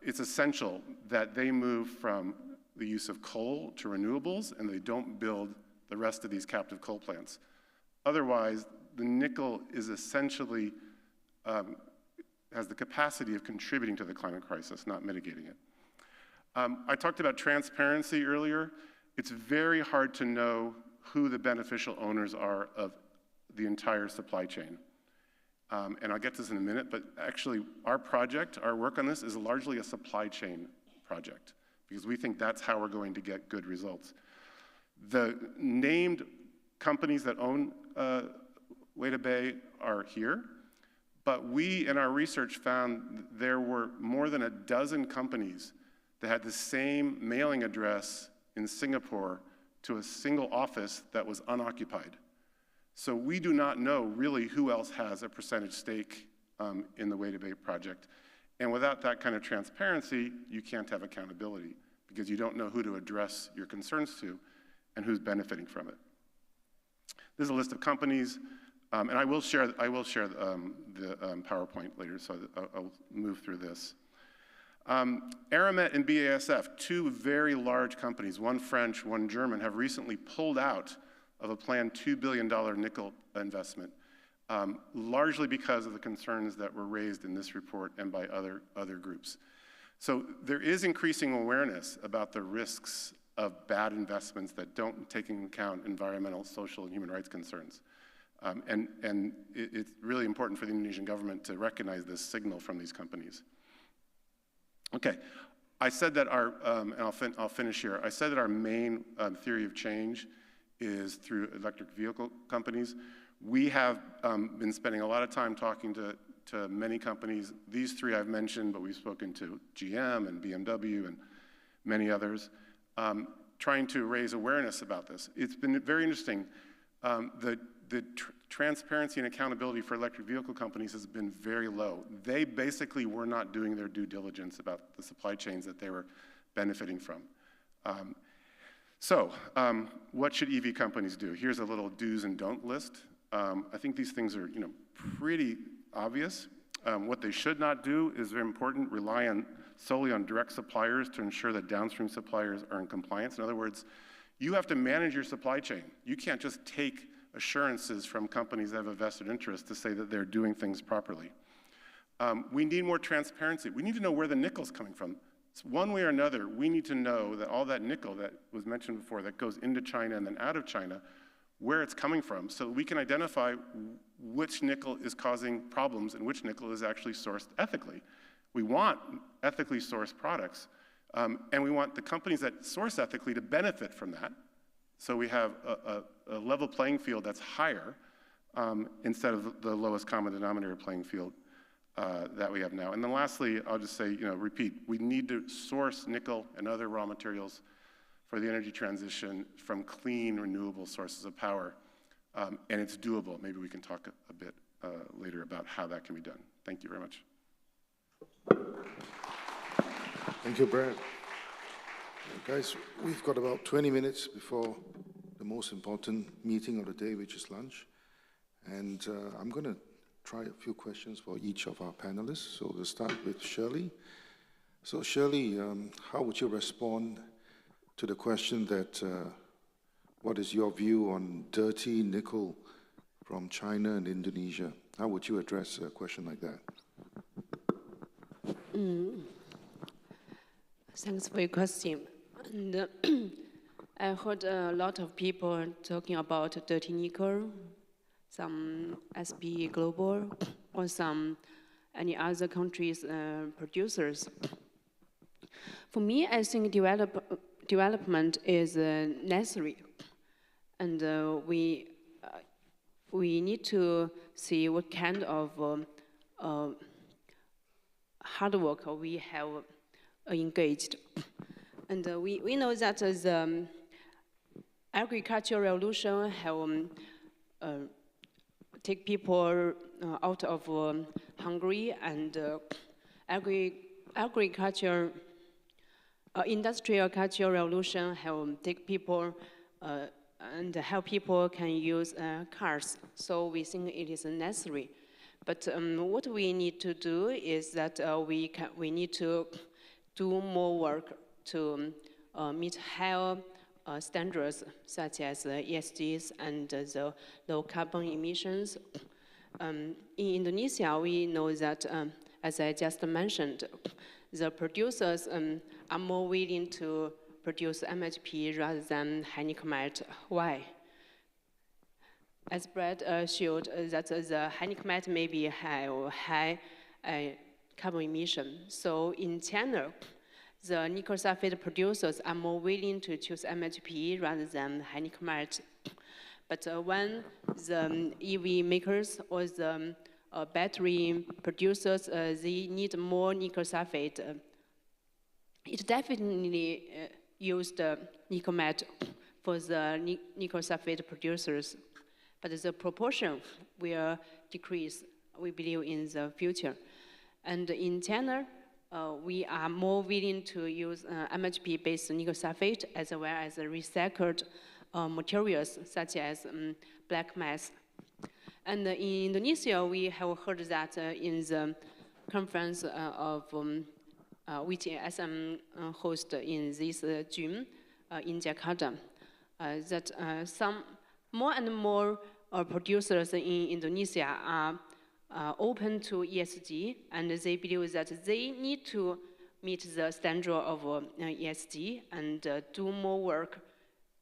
Speaker 5: It's essential that they move from the use of coal to renewables, and they don't build the rest of these captive coal plants. Otherwise, the nickel is essentially, has the capacity of contributing to the climate crisis, not mitigating it. I talked about transparency earlier. It's very hard to know who the beneficial owners are of the entire supply chain. And I'll get to this in a minute, but actually our project, our work on this is largely a supply chain project because we think that's how we're going to get good results. The named companies that own Weda Bay are here, but we in our research found there were more than a dozen companies that had the same mailing address in Singapore to a single office that was unoccupied. So we do not know really who else has a percentage stake in the Weda Bay project. And without that kind of transparency, you can't have accountability because you don't know who to address your concerns to and who's benefiting from it. This is a list of companies, and I will share the PowerPoint later, so I'll move through this. Aramet and BASF, 2 very large companies, one French, one German, have recently pulled out of a planned $2 billion nickel investment, largely because of the concerns that were raised in this report and by other groups. So there is increasing awareness about the risks of bad investments that don't take into account environmental, social, and human rights concerns. And it's really important for the Indonesian government to recognize this signal from these companies. Okay, I said that our, and I'll finish here, I said that our main theory of change is through electric vehicle companies. We have been spending a lot of time talking to many companies. These 3 I've mentioned, but we've spoken to GM and BMW and many others, trying to raise awareness about this. It's been very interesting. The transparency and accountability for electric vehicle companies has been very low. They basically were not doing their due diligence about the supply chains that they were benefiting from. So what should EV companies do? Here's a little do's and don't list. I think these things are pretty obvious. What they should not do is very important, rely solely on direct suppliers to ensure that downstream suppliers are in compliance. In other words, you have to manage your supply chain. You can't just take assurances from companies that have a vested interest to say that they're doing things properly. We need more transparency. We need to know where the nickel's coming from. So one way or another, we need to know that all that nickel that was mentioned before that goes into China and then out of China, where it's coming from, so we can identify which nickel is causing problems and which nickel is actually sourced ethically. We want ethically sourced products, and we want the companies that source ethically to benefit from that. So we have a level playing field that's higher instead of the lowest common denominator playing field that we have now. And then lastly, I'll just say, repeat, we need to source nickel and other raw materials for the energy transition from clean, renewable sources of power. And it's doable. Maybe we can talk a bit later about how that can be done. Thank you very much.
Speaker 2: Thank you, Brad. Guys, we've got about 20 minutes before the most important meeting of the day, which is lunch. And I'm going to try a few questions for each of our panelists. So we'll start with Shirley. So Shirley, how would you respond to the question that what is your view on dirty nickel from China and Indonesia. How would you address a question like that?
Speaker 11: Thanks for your question. And I heard a lot of people talking about dirty nickel, some SP Global, or some any other countries' producers. For me, I think development is necessary, and we need to see what kind of hard work we have engaged. And we know that the agricultural revolution have take people out of Hungary, and agriculture, industrial cultural revolution have take people and how people can use cars. So we think it is necessary. But what we need to do is that we need to do more work to meet higher standards such as ESGs and the low carbon emissions. In Indonesia, we know that, as I just mentioned, the producers are more willing to produce MHP rather than high nickel matte. Why? As Brad showed, that the high nickel matte maybe have high carbon emission. So in China, the nickel sulfate producers are more willing to choose MHP rather than high nickel matte. But when the EV makers or the battery producers, they need more nickel sulfate, it definitely used nickel matte for the nickel sulfate producers. But the proportion will decrease, we believe, in the future. And in China, we are more willing to use MHP-based nickel sulfate as well as recycled materials such as black mass. And in Indonesia, we have heard that in the conference of which SM host in this June in Jakarta, that some more and more producers in Indonesia are open to ESG, and they believe that they need to meet the standard of ESG and do more work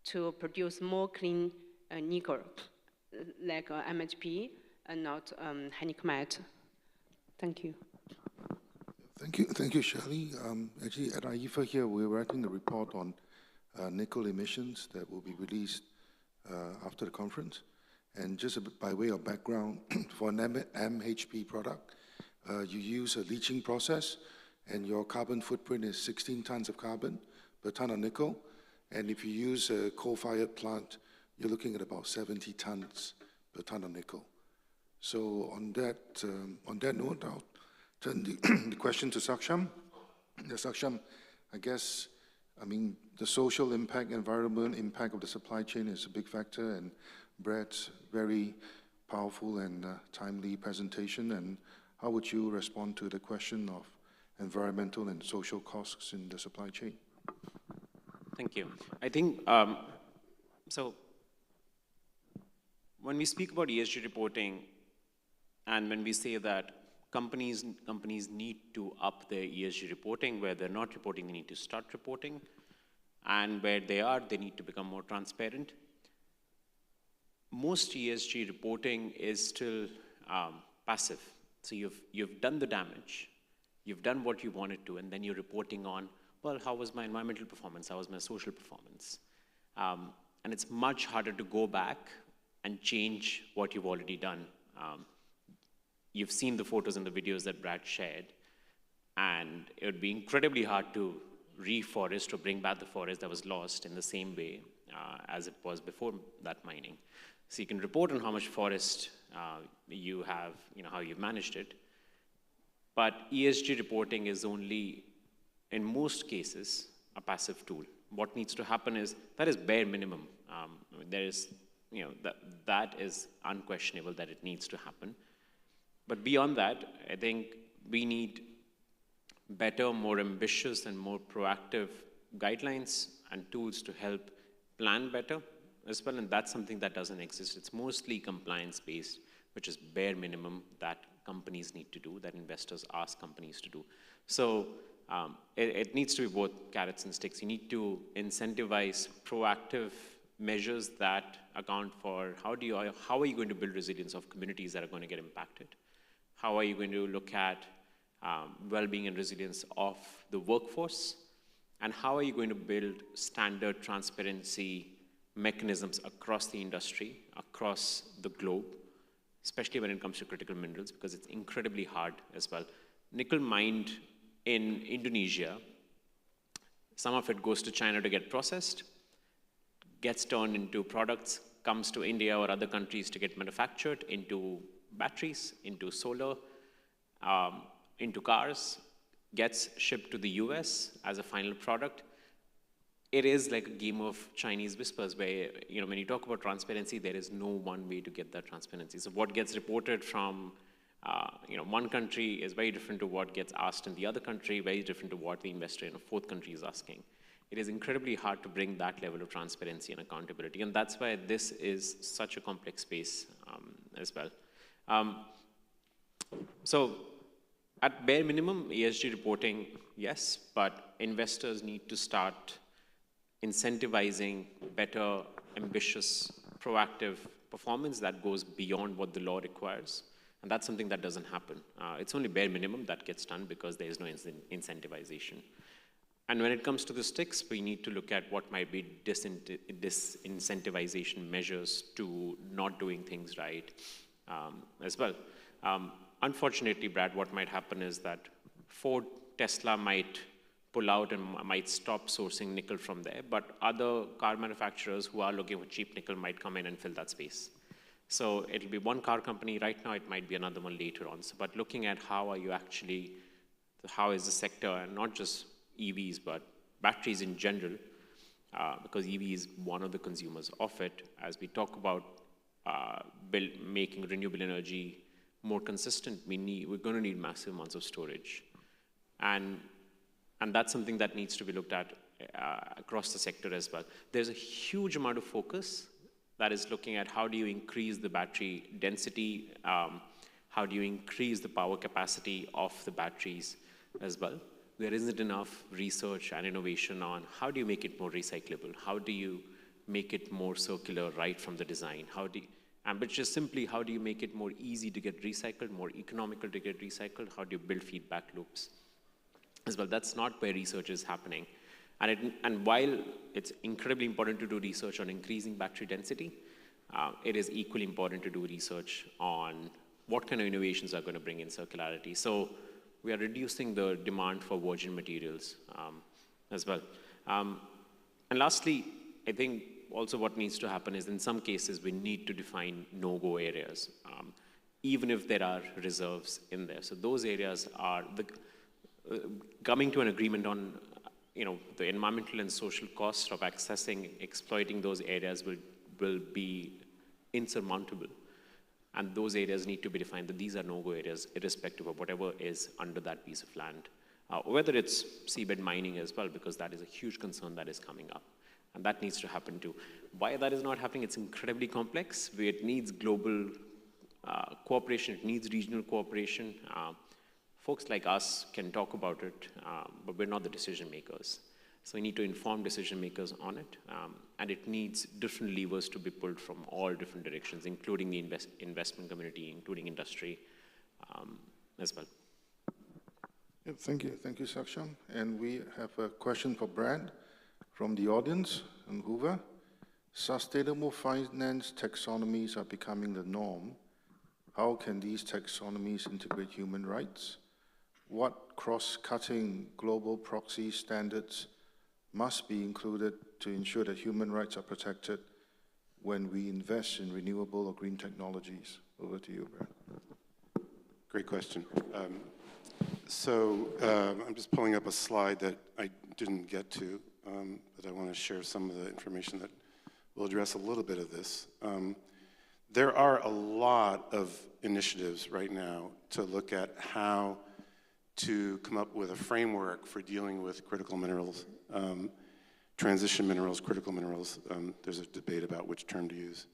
Speaker 11: to produce more clean nickel, like MHP and not high nickel matte. Thank you.
Speaker 2: Thank you, Shirley. Actually, at IEEFA here, we're writing a report on nickel emissions that will be released after the conference. And just by way of background, for an MHP product, you use a leaching process, and your carbon footprint is 16 tons of carbon per ton of nickel. And if you use a coal-fired plant, you're looking at about 70 tons per ton of nickel. So on that note, I'll turn the question to Saksham. Saksham, I guess, the social impact, environmental impact of the supply chain is a big factor, and Brad's very powerful and timely presentation. And how would you respond to the question of environmental and social costs in the supply chain?
Speaker 4: Thank you. I think, so when we speak about ESG reporting, and when we say that companies need to up their ESG reporting, where they're not reporting, they need to start reporting, and where they are, they need to become more transparent. Most ESG reporting is still passive. So you've done the damage, you've done what you wanted to, and then you're reporting on, well, how was my environmental performance? How was my social performance? And it's much harder to go back and change what you've already done. You've seen the photos and the videos that Brad shared, and it would be incredibly hard to reforest or bring back the forest that was lost in the same way as it was before that mining. So you can report on how much forest you have, how you've managed it, but ESG reporting is only, in most cases, a passive tool. What needs to happen is, that is bare minimum. There is, that is unquestionable that it needs to happen. But beyond that, I think we need better, more ambitious, and more proactive guidelines and tools to help plan better as well, and that's something that doesn't exist. It's mostly compliance-based, which is bare minimum that companies need to do, that investors ask companies to do. So it needs to be both carrots and sticks. You need to incentivize proactive measures that account for how are you going to build resilience of communities that are going to get impacted? How are you going to look at well-being and resilience of the workforce? And how are you going to build standard transparency mechanisms across the industry, across the globe, especially when it comes to critical minerals, because it's incredibly hard as well. Nickel mined in Indonesia, some of it goes to China to get processed, gets turned into products, comes to India or other countries to get manufactured into batteries, into solar, into cars, gets shipped to the US as a final product. It is like a game of Chinese whispers where, when you talk about transparency, there is no one way to get that transparency. So what gets reported from one country is very different to what gets asked in the other country, very different to what the investor in a fourth country is asking. It is incredibly hard to bring that level of transparency and accountability, and that's why this is such a complex space as well. So at bare minimum, ESG reporting, yes, but investors need to start incentivizing better, ambitious, proactive performance that goes beyond what the law requires. And that's something that doesn't happen. It's only bare minimum that gets done because there is no incentivization. And when it comes to the sticks, we need to look at what might be disincentivization measures to not doing things right as well. Unfortunately, Brad, what might happen is that Ford, Tesla might pull out and might stop sourcing nickel from there, but other car manufacturers who are looking for cheap nickel might come in and fill that space. So it'll be one car company right now, it might be another one later on. So, but looking at how is the sector, and not just EVs, but batteries in general, because EV is one of the consumers of it, as we talk about making renewable energy more consistent, we're going to need massive amounts of storage. And that's something that needs to be looked at across the sector as well. There's a huge amount of focus that is looking at how do you increase the battery density, how do you increase the power capacity of the batteries as well. There isn't enough research and innovation on how do you make it more recyclable, how do you make it more circular right from the design, but just simply how do you make it more easy to get recycled, more economical to get recycled, how do you build feedback loops as well. That's not where research is happening. And while it's incredibly important to do research on increasing battery density, it is equally important to do research on what kind of innovations are going to bring in circularity. So we are reducing the demand for virgin materials as well. And lastly, I think also what needs to happen is in some cases we need to define no-go areas, even if there are reserves in there. So those areas are coming to an agreement on the environmental and social costs of exploiting those areas will be insurmountable. And those areas need to be defined that these are no-go areas, irrespective of whatever is under that piece of land. Whether it's seabed mining as well, because that is a huge concern that is coming up. And that needs to happen too. Why that is not happening, it's incredibly complex. It needs global cooperation, it needs regional cooperation. Folks like us can talk about it, but we're not the decision makers. So we need to inform decision makers on it, and it needs different levers to be pulled from all different directions, including the investment community, including industry as well.
Speaker 2: Yeah, thank you, Saksham. And we have a question for Brad from the audience in Hoover. Sustainable finance taxonomies are becoming the norm. How can these taxonomies integrate human rights? What cross-cutting global proxy standards must be included to ensure that human rights are protected when we invest in renewable or green technologies? Over to you, Brad.
Speaker 5: Great question. I'm just pulling up a slide that I didn't get to, but I want to share some of the information that will address a little bit of this. There are a lot of initiatives right now to look at how to come up with a framework for dealing with critical minerals. transition minerals, critical minerals. There's a debate about which term to use.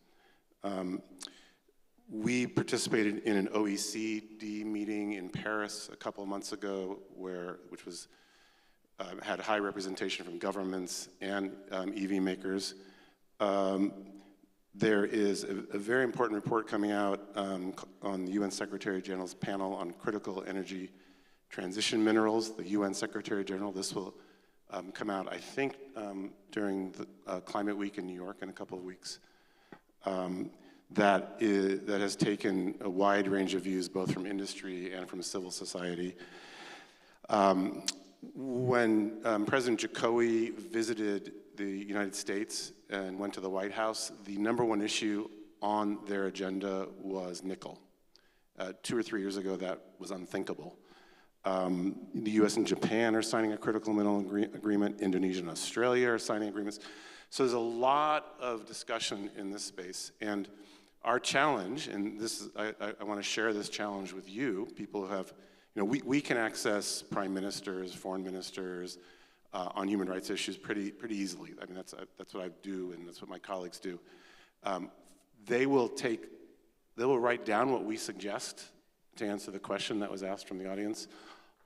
Speaker 5: We participated in an OECD meeting in Paris a couple of months ago, which was had high representation from governments and EV makers. There is a very important report coming out on the UN Secretary General's panel on critical energy transition minerals, the UN Secretary General. This will come out, I think, during the Climate Week in New York in a couple of weeks. That has taken a wide range of views, both from industry and from civil society. When President Jokowi visited the United States and went to the White House, the #1 issue on their agenda was nickel. 2 or 3 years ago, that was unthinkable. The US and Japan are signing a critical mineral agreement. Indonesia and Australia are signing agreements. So there's a lot of discussion in this space. And our challenge, and this is, I want to share this challenge with you, people who have, we can access prime ministers, foreign ministers on human rights issues pretty easily. I mean, that's what I do, and that's what my colleagues do. They will write down what we suggest to answer the question that was asked from the audience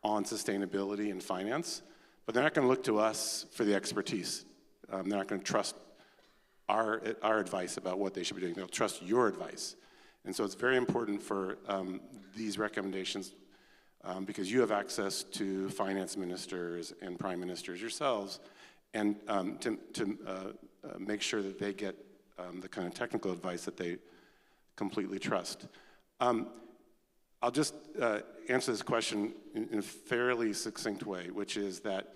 Speaker 5: on sustainability and finance, but they're not going to look to us for the expertise. They're not going to trust our advice about what they should be doing. They'll trust your advice. And so it's very important for these recommendations because you have access to finance ministers and prime ministers yourselves, and to make sure that they get the kind of technical advice that they completely trust. I'll just answer this question in a fairly succinct way, which is that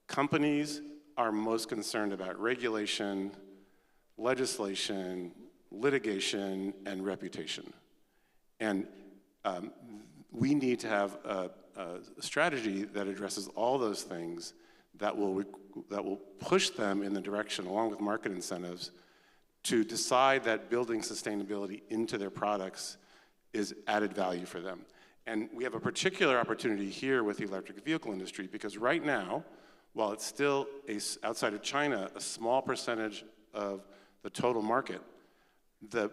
Speaker 5: companies are most concerned about regulation, legislation, litigation, and reputation. And we need to have a strategy that addresses all those things that will push them in the direction, along with market incentives, to decide that building sustainability into their products is added value for them. And we have a particular opportunity here with the electric vehicle industry because right now, while it's still, outside of China, a small percentage of the total market, the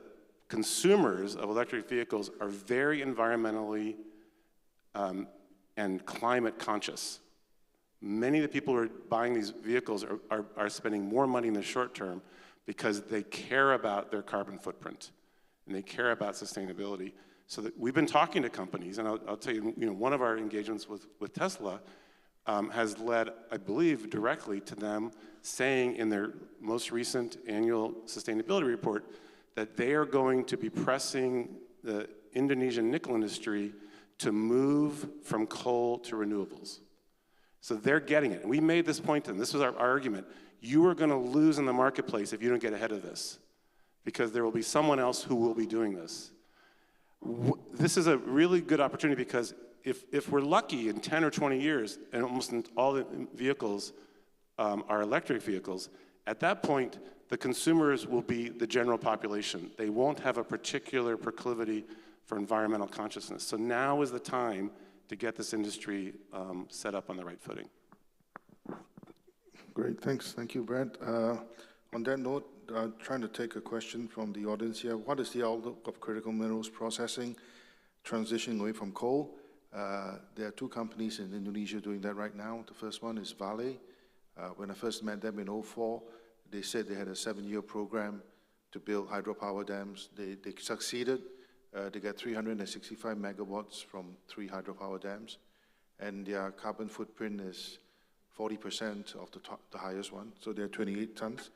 Speaker 5: consumers of electric vehicles are very environmentally and climate conscious. Many of the people who are buying these vehicles are spending more money in the short term because they care about their carbon footprint and they care about sustainability. So that we've been talking to companies, and I'll tell you, one of our engagements with Tesla has led, I believe, directly to them saying in their most recent annual sustainability report that they are going to be pressing the Indonesian nickel industry to move from coal to renewables. So they're getting it. And we made this point to them. This was our argument. You are going to lose in the marketplace if you don't get ahead of this, because there will be someone else who will be doing this. This is a really good opportunity because if we're lucky in 10 or 20 years, and almost all the vehicles are electric vehicles, at that point, the consumers will be the general population. They won't have a particular proclivity for environmental consciousness. So now is the time to get this industry set up on the right footing.
Speaker 2: Great, thanks. Thank you, Brad. On that note, trying to take a question from the audience here. What is the outlook of critical minerals processing, transitioning away from coal? There are 2 companies in Indonesia doing that right now. The first one is Vale. When I first met them in 2004, they said they had a 7-year program to build hydropower dams. They succeeded. They got 365 megawatts from 3 hydropower dams. And their carbon footprint is 40% of the highest one, so they're 28 tons.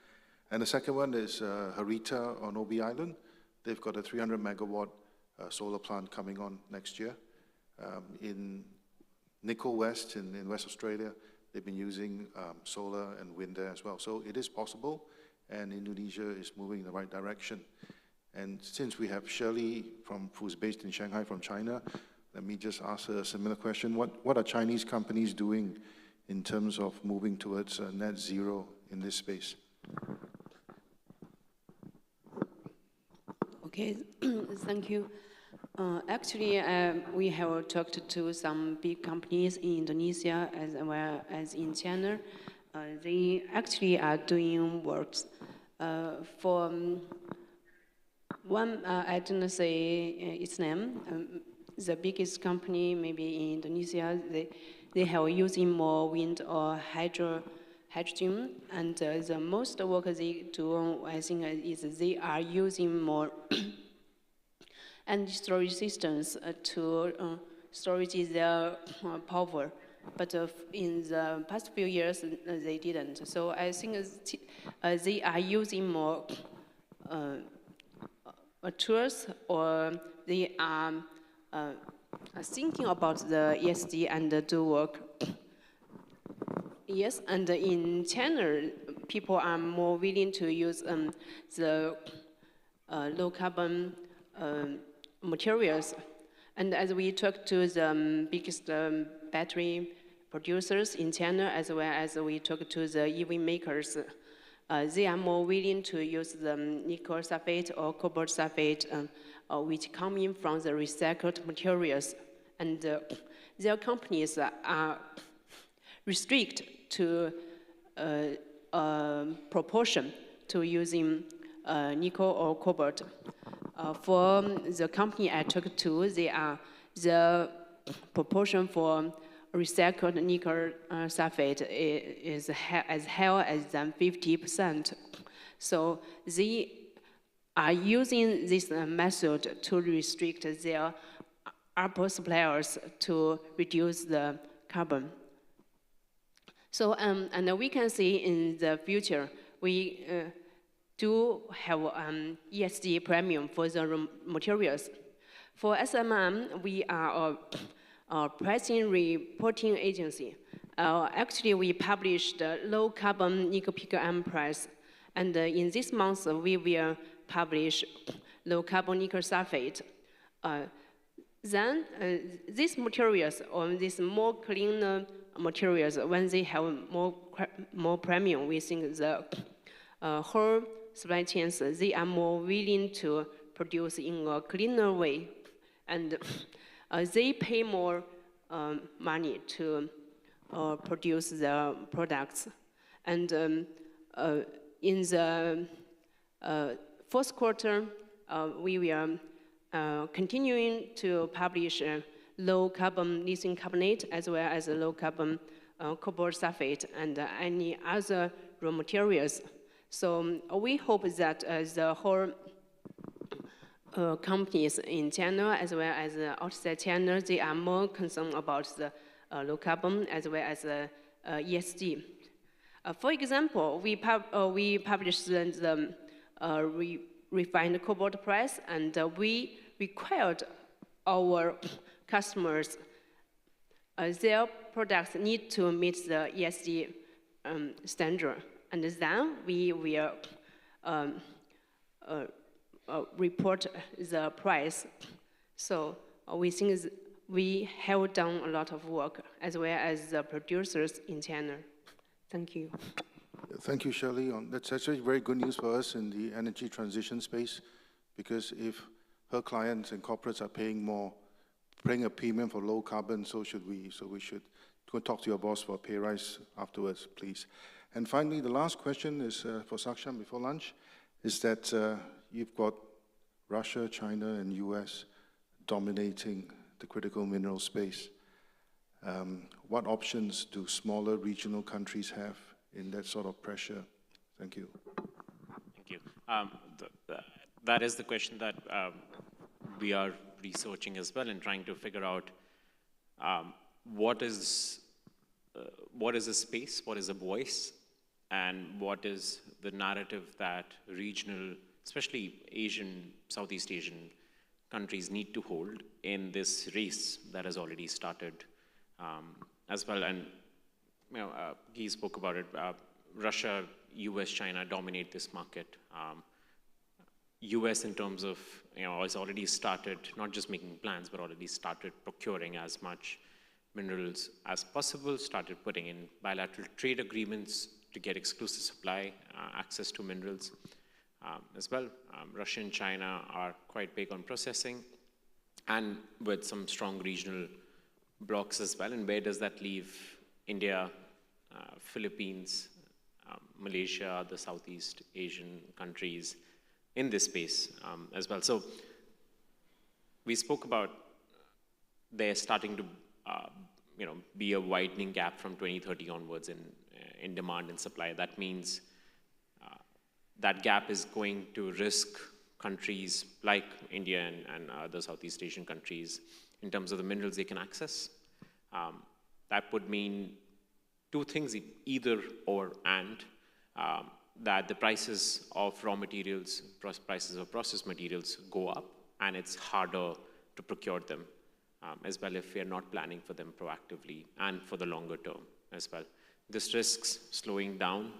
Speaker 2: And the second one is Harita on Obi Island. They've got a 300 megawatt solar plant coming on next year. In Nickel West, in West Australia, they've been using solar and wind there as well. So it is possible, and Indonesia is moving in the right direction. And since we have Shirley, who's based in Shanghai from China, let me just ask her a similar question. What are Chinese companies doing in terms of moving towards net zero in this space?
Speaker 11: Okay, thank you. Actually, we have talked to some big companies in Indonesia as well as in China. they actually are doing works for one, I don't say its name, the biggest company maybe in Indonesia, they have using more wind or hydrogen, and the most work they do, I think, is they are using more energy storage systems to storage their power. But in the past few years, they didn't. So I think they are using more tools, or they are thinking about the ESG and do work. Yes, and in China, people are more willing to use the low carbon materials. And as we talk to the biggest battery producers in China, as well as we talk to the EV makers, they are more willing to use the nickel sulfate or cobalt sulfate, which come in from the recycled materials. And their companies are restricted to proportion to using nickel or cobalt. For the company I talked to, the proportion for recycled nickel sulfate is as high as 50%. So they are using this method to restrict their upper suppliers to reduce the carbon. So, and we can see in the future, we do have ESG premium for the materials. For SMM, we are a pricing reporting agency. Actually, we published the low carbon nickel pig iron price. And in this month, we will publish low carbon nickel sulfate. Then these materials, or these more clean materials, when they have more premium, we think the whole supply chains, they are more willing to produce in a cleaner way. And they pay more money to produce the products. And in the fourth quarter, we will continuing to publish low carbon lithium carbonate, as well as low carbon cobalt sulfate and any other raw materials. So we hope that the whole companies in China, as well as outside China, they are more concerned about the low carbon as well as ESG. For example, we published the refined cobalt price, and we required our customers, their products need to meet the ESG standard. And then we will report the price. So we think we have done a lot of work, as well as the producers in China. Thank you.
Speaker 2: Thank you, Shirley. That's actually very good news for us in the energy transition space, because if her clients and corporates are paying a premium for low carbon, so should we. So we should go talk to your boss for a pay rise afterwards, please. And finally, the last question is for Saksham before lunch, is that you've got Russia, China, and US dominating the critical mineral space. What options do smaller regional countries have in that sort of pressure? Thank you.
Speaker 4: Thank you. That is the question that we are researching as well, and trying to figure out what is a space, what is a voice, and what is the narrative that regional, especially Asian, Southeast Asian countries need to hold in this race that has already started as well. And he spoke about it. Russia, US, China dominate this market. US in terms of, has already started, not just making plans, but already started procuring as much minerals as possible, started putting in bilateral trade agreements to get exclusive supply, access to minerals as well. Russia and China are quite big on processing, and with some strong regional blocks as well. And where does that leave India, Philippines, Malaysia, the Southeast Asian countries in this space as well. So we spoke about there starting to be a widening gap from 2030 onwards in demand and supply. That means that gap is going to risk countries like India and other Southeast Asian countries in terms of the minerals they can access. That would mean two things, either or and, that the prices of raw materials, prices of processed materials go up, and it's harder to procure them as well if we are not planning for them proactively and for the longer term as well. This risks slowing down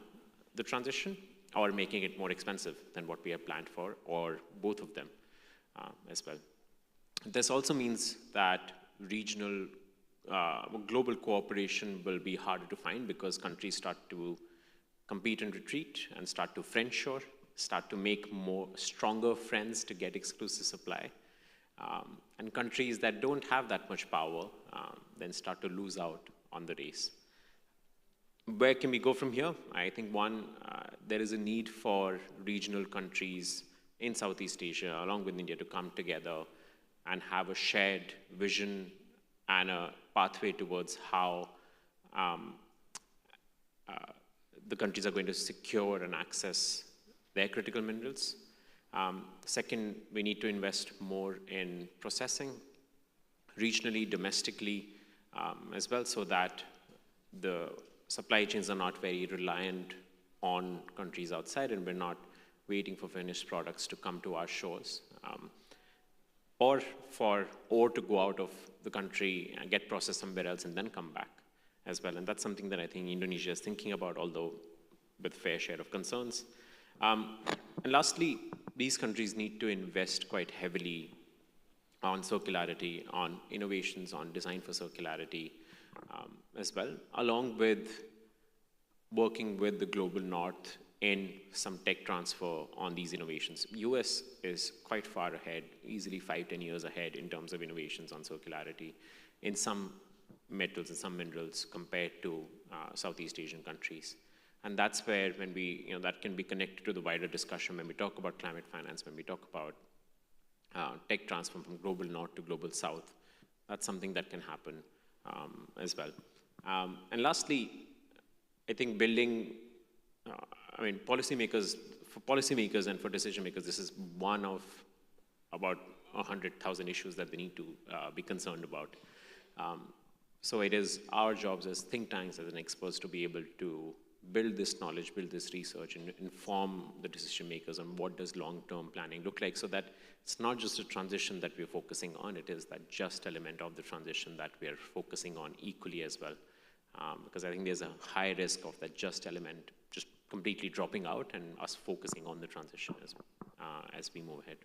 Speaker 4: the transition or making it more expensive than what we have planned for, or both of them as well. This also means that regional, global cooperation will be harder to find because countries start to compete and retreat and start to friendshore, start to make more stronger friends to get exclusive supply. And countries that don't have that much power then start to lose out on the race. Where can we go from here? I think one, there is a need for regional countries in Southeast Asia, along with India, to come together and have a shared vision and a pathway towards how the countries are going to secure and access their critical minerals. Second, we need to invest more in processing, regionally, domestically, as well, so that the supply chains are not very reliant on countries outside, and we're not waiting for finished products to come to our shores, or for ore to go out of the country and get processed somewhere else and then come back as well. And that's something that I think Indonesia is thinking about, although with fair share of concerns. And lastly, these countries need to invest quite heavily on circularity, on innovations, on design for circularity as well, along with working with the global north in some tech transfer on these innovations. US is quite far ahead, easily 5-10 years ahead in terms of innovations on circularity in some metals and some minerals compared to Southeast Asian countries. And that's where, when we, that can be connected to the wider discussion when we talk about climate finance, when we talk about tech transfer from global north to global south. That's something that can happen as well. And lastly, I think building, policymakers and for decision makers, this is one of about 100,000 issues that they need to be concerned about. So it is our jobs as think tanks, as experts, to be able to build this knowledge, build this research, and inform the decision makers on what does long-term planning look like, so that it's not just a transition that we're focusing on, it is that just element of the transition that we're focusing on equally as well. Because I think there's a high risk of that just element just completely dropping out and us focusing on the transition as we move ahead.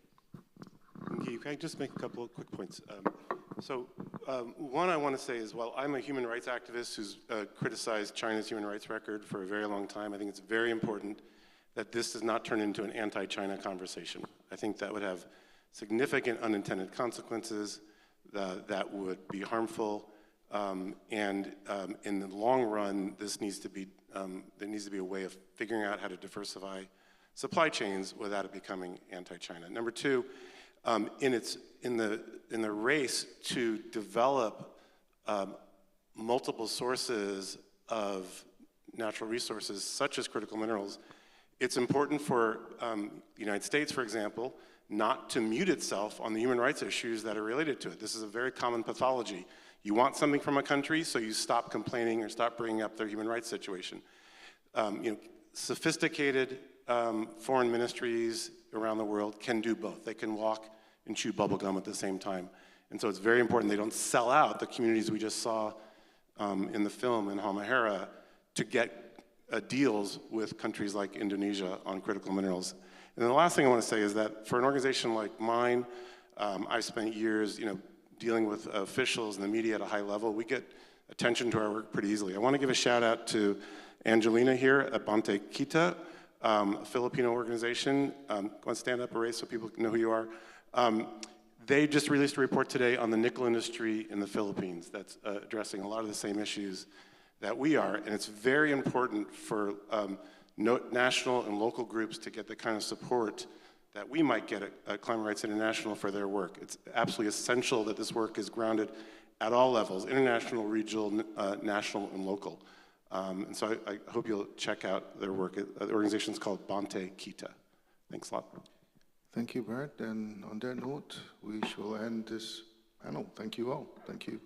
Speaker 5: Okay, can I just make a couple of quick points? One I want to say is, while I'm a human rights activist who's criticized China's human rights record for a very long time, I think it's very important that this does not turn into an anti-China conversation. I think that would have significant unintended consequences that would be harmful, and in the long run, this needs to be, there needs to be a way of figuring out how to diversify supply chains without it becoming anti-China. Number two, in the race to develop multiple sources of natural resources, such as critical minerals, it's important for the United States, for example, not to mute itself on the human rights issues that are related to it. This is a very common pathology. You want something from a country, so you stop complaining or stop bringing up their human rights situation. Sophisticated foreign ministries around the world can do both. They can walk and chew bubblegum at the same time. And so it's very important they don't sell out the communities we just saw in the film in Halmahera to get deals with countries like Indonesia on critical minerals. And then the last thing I want to say is that for an organization like mine, I've spent years dealing with officials and the media at a high level. We get attention to our work pretty easily. I want to give a shout out to Angelina here at Bante Kita, a Filipino organization. Go and stand up, Ray, so people know who you are. They just released a report today on the nickel industry in the Philippines that's addressing a lot of the same issues that we are, and it's very important for national and local groups to get the kind of support that we might get at Climate Rights International for their work. It's absolutely essential that this work is grounded at all levels, international, regional, national, and local. And so I hope you'll check out their work. The organization is called Bante Kita. Thanks a lot.
Speaker 2: Thank you, Brad. And on that note, we shall end this panel. Thank you all. Thank you.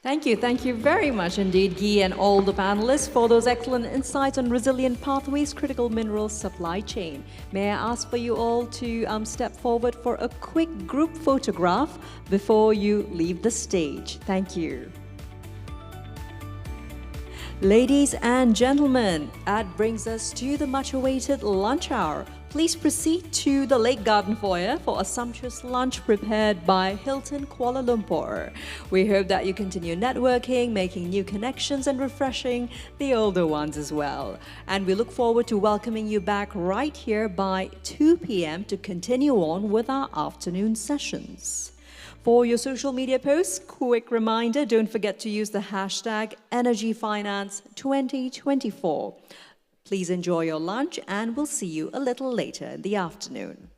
Speaker 1: Thank you very much indeed, Guy, and all the panelists for those excellent insights on resilient pathways, critical minerals supply chain. May I ask for you all to step forward for a quick group photograph before you leave the stage. Thank you. Ladies and gentlemen, that brings us to the much-awaited lunch hour. Please proceed to the Lake Garden foyer for a sumptuous lunch prepared by Hilton Kuala Lumpur. We hope that you continue networking, making new connections, and refreshing the older ones as well. And we look forward to welcoming you back right here by 2 p.m. to continue on with our afternoon sessions. For your social media posts, quick reminder, don't forget to use the hashtag EnergyFinance2024. Please enjoy your lunch, and we'll see you a little later in the afternoon.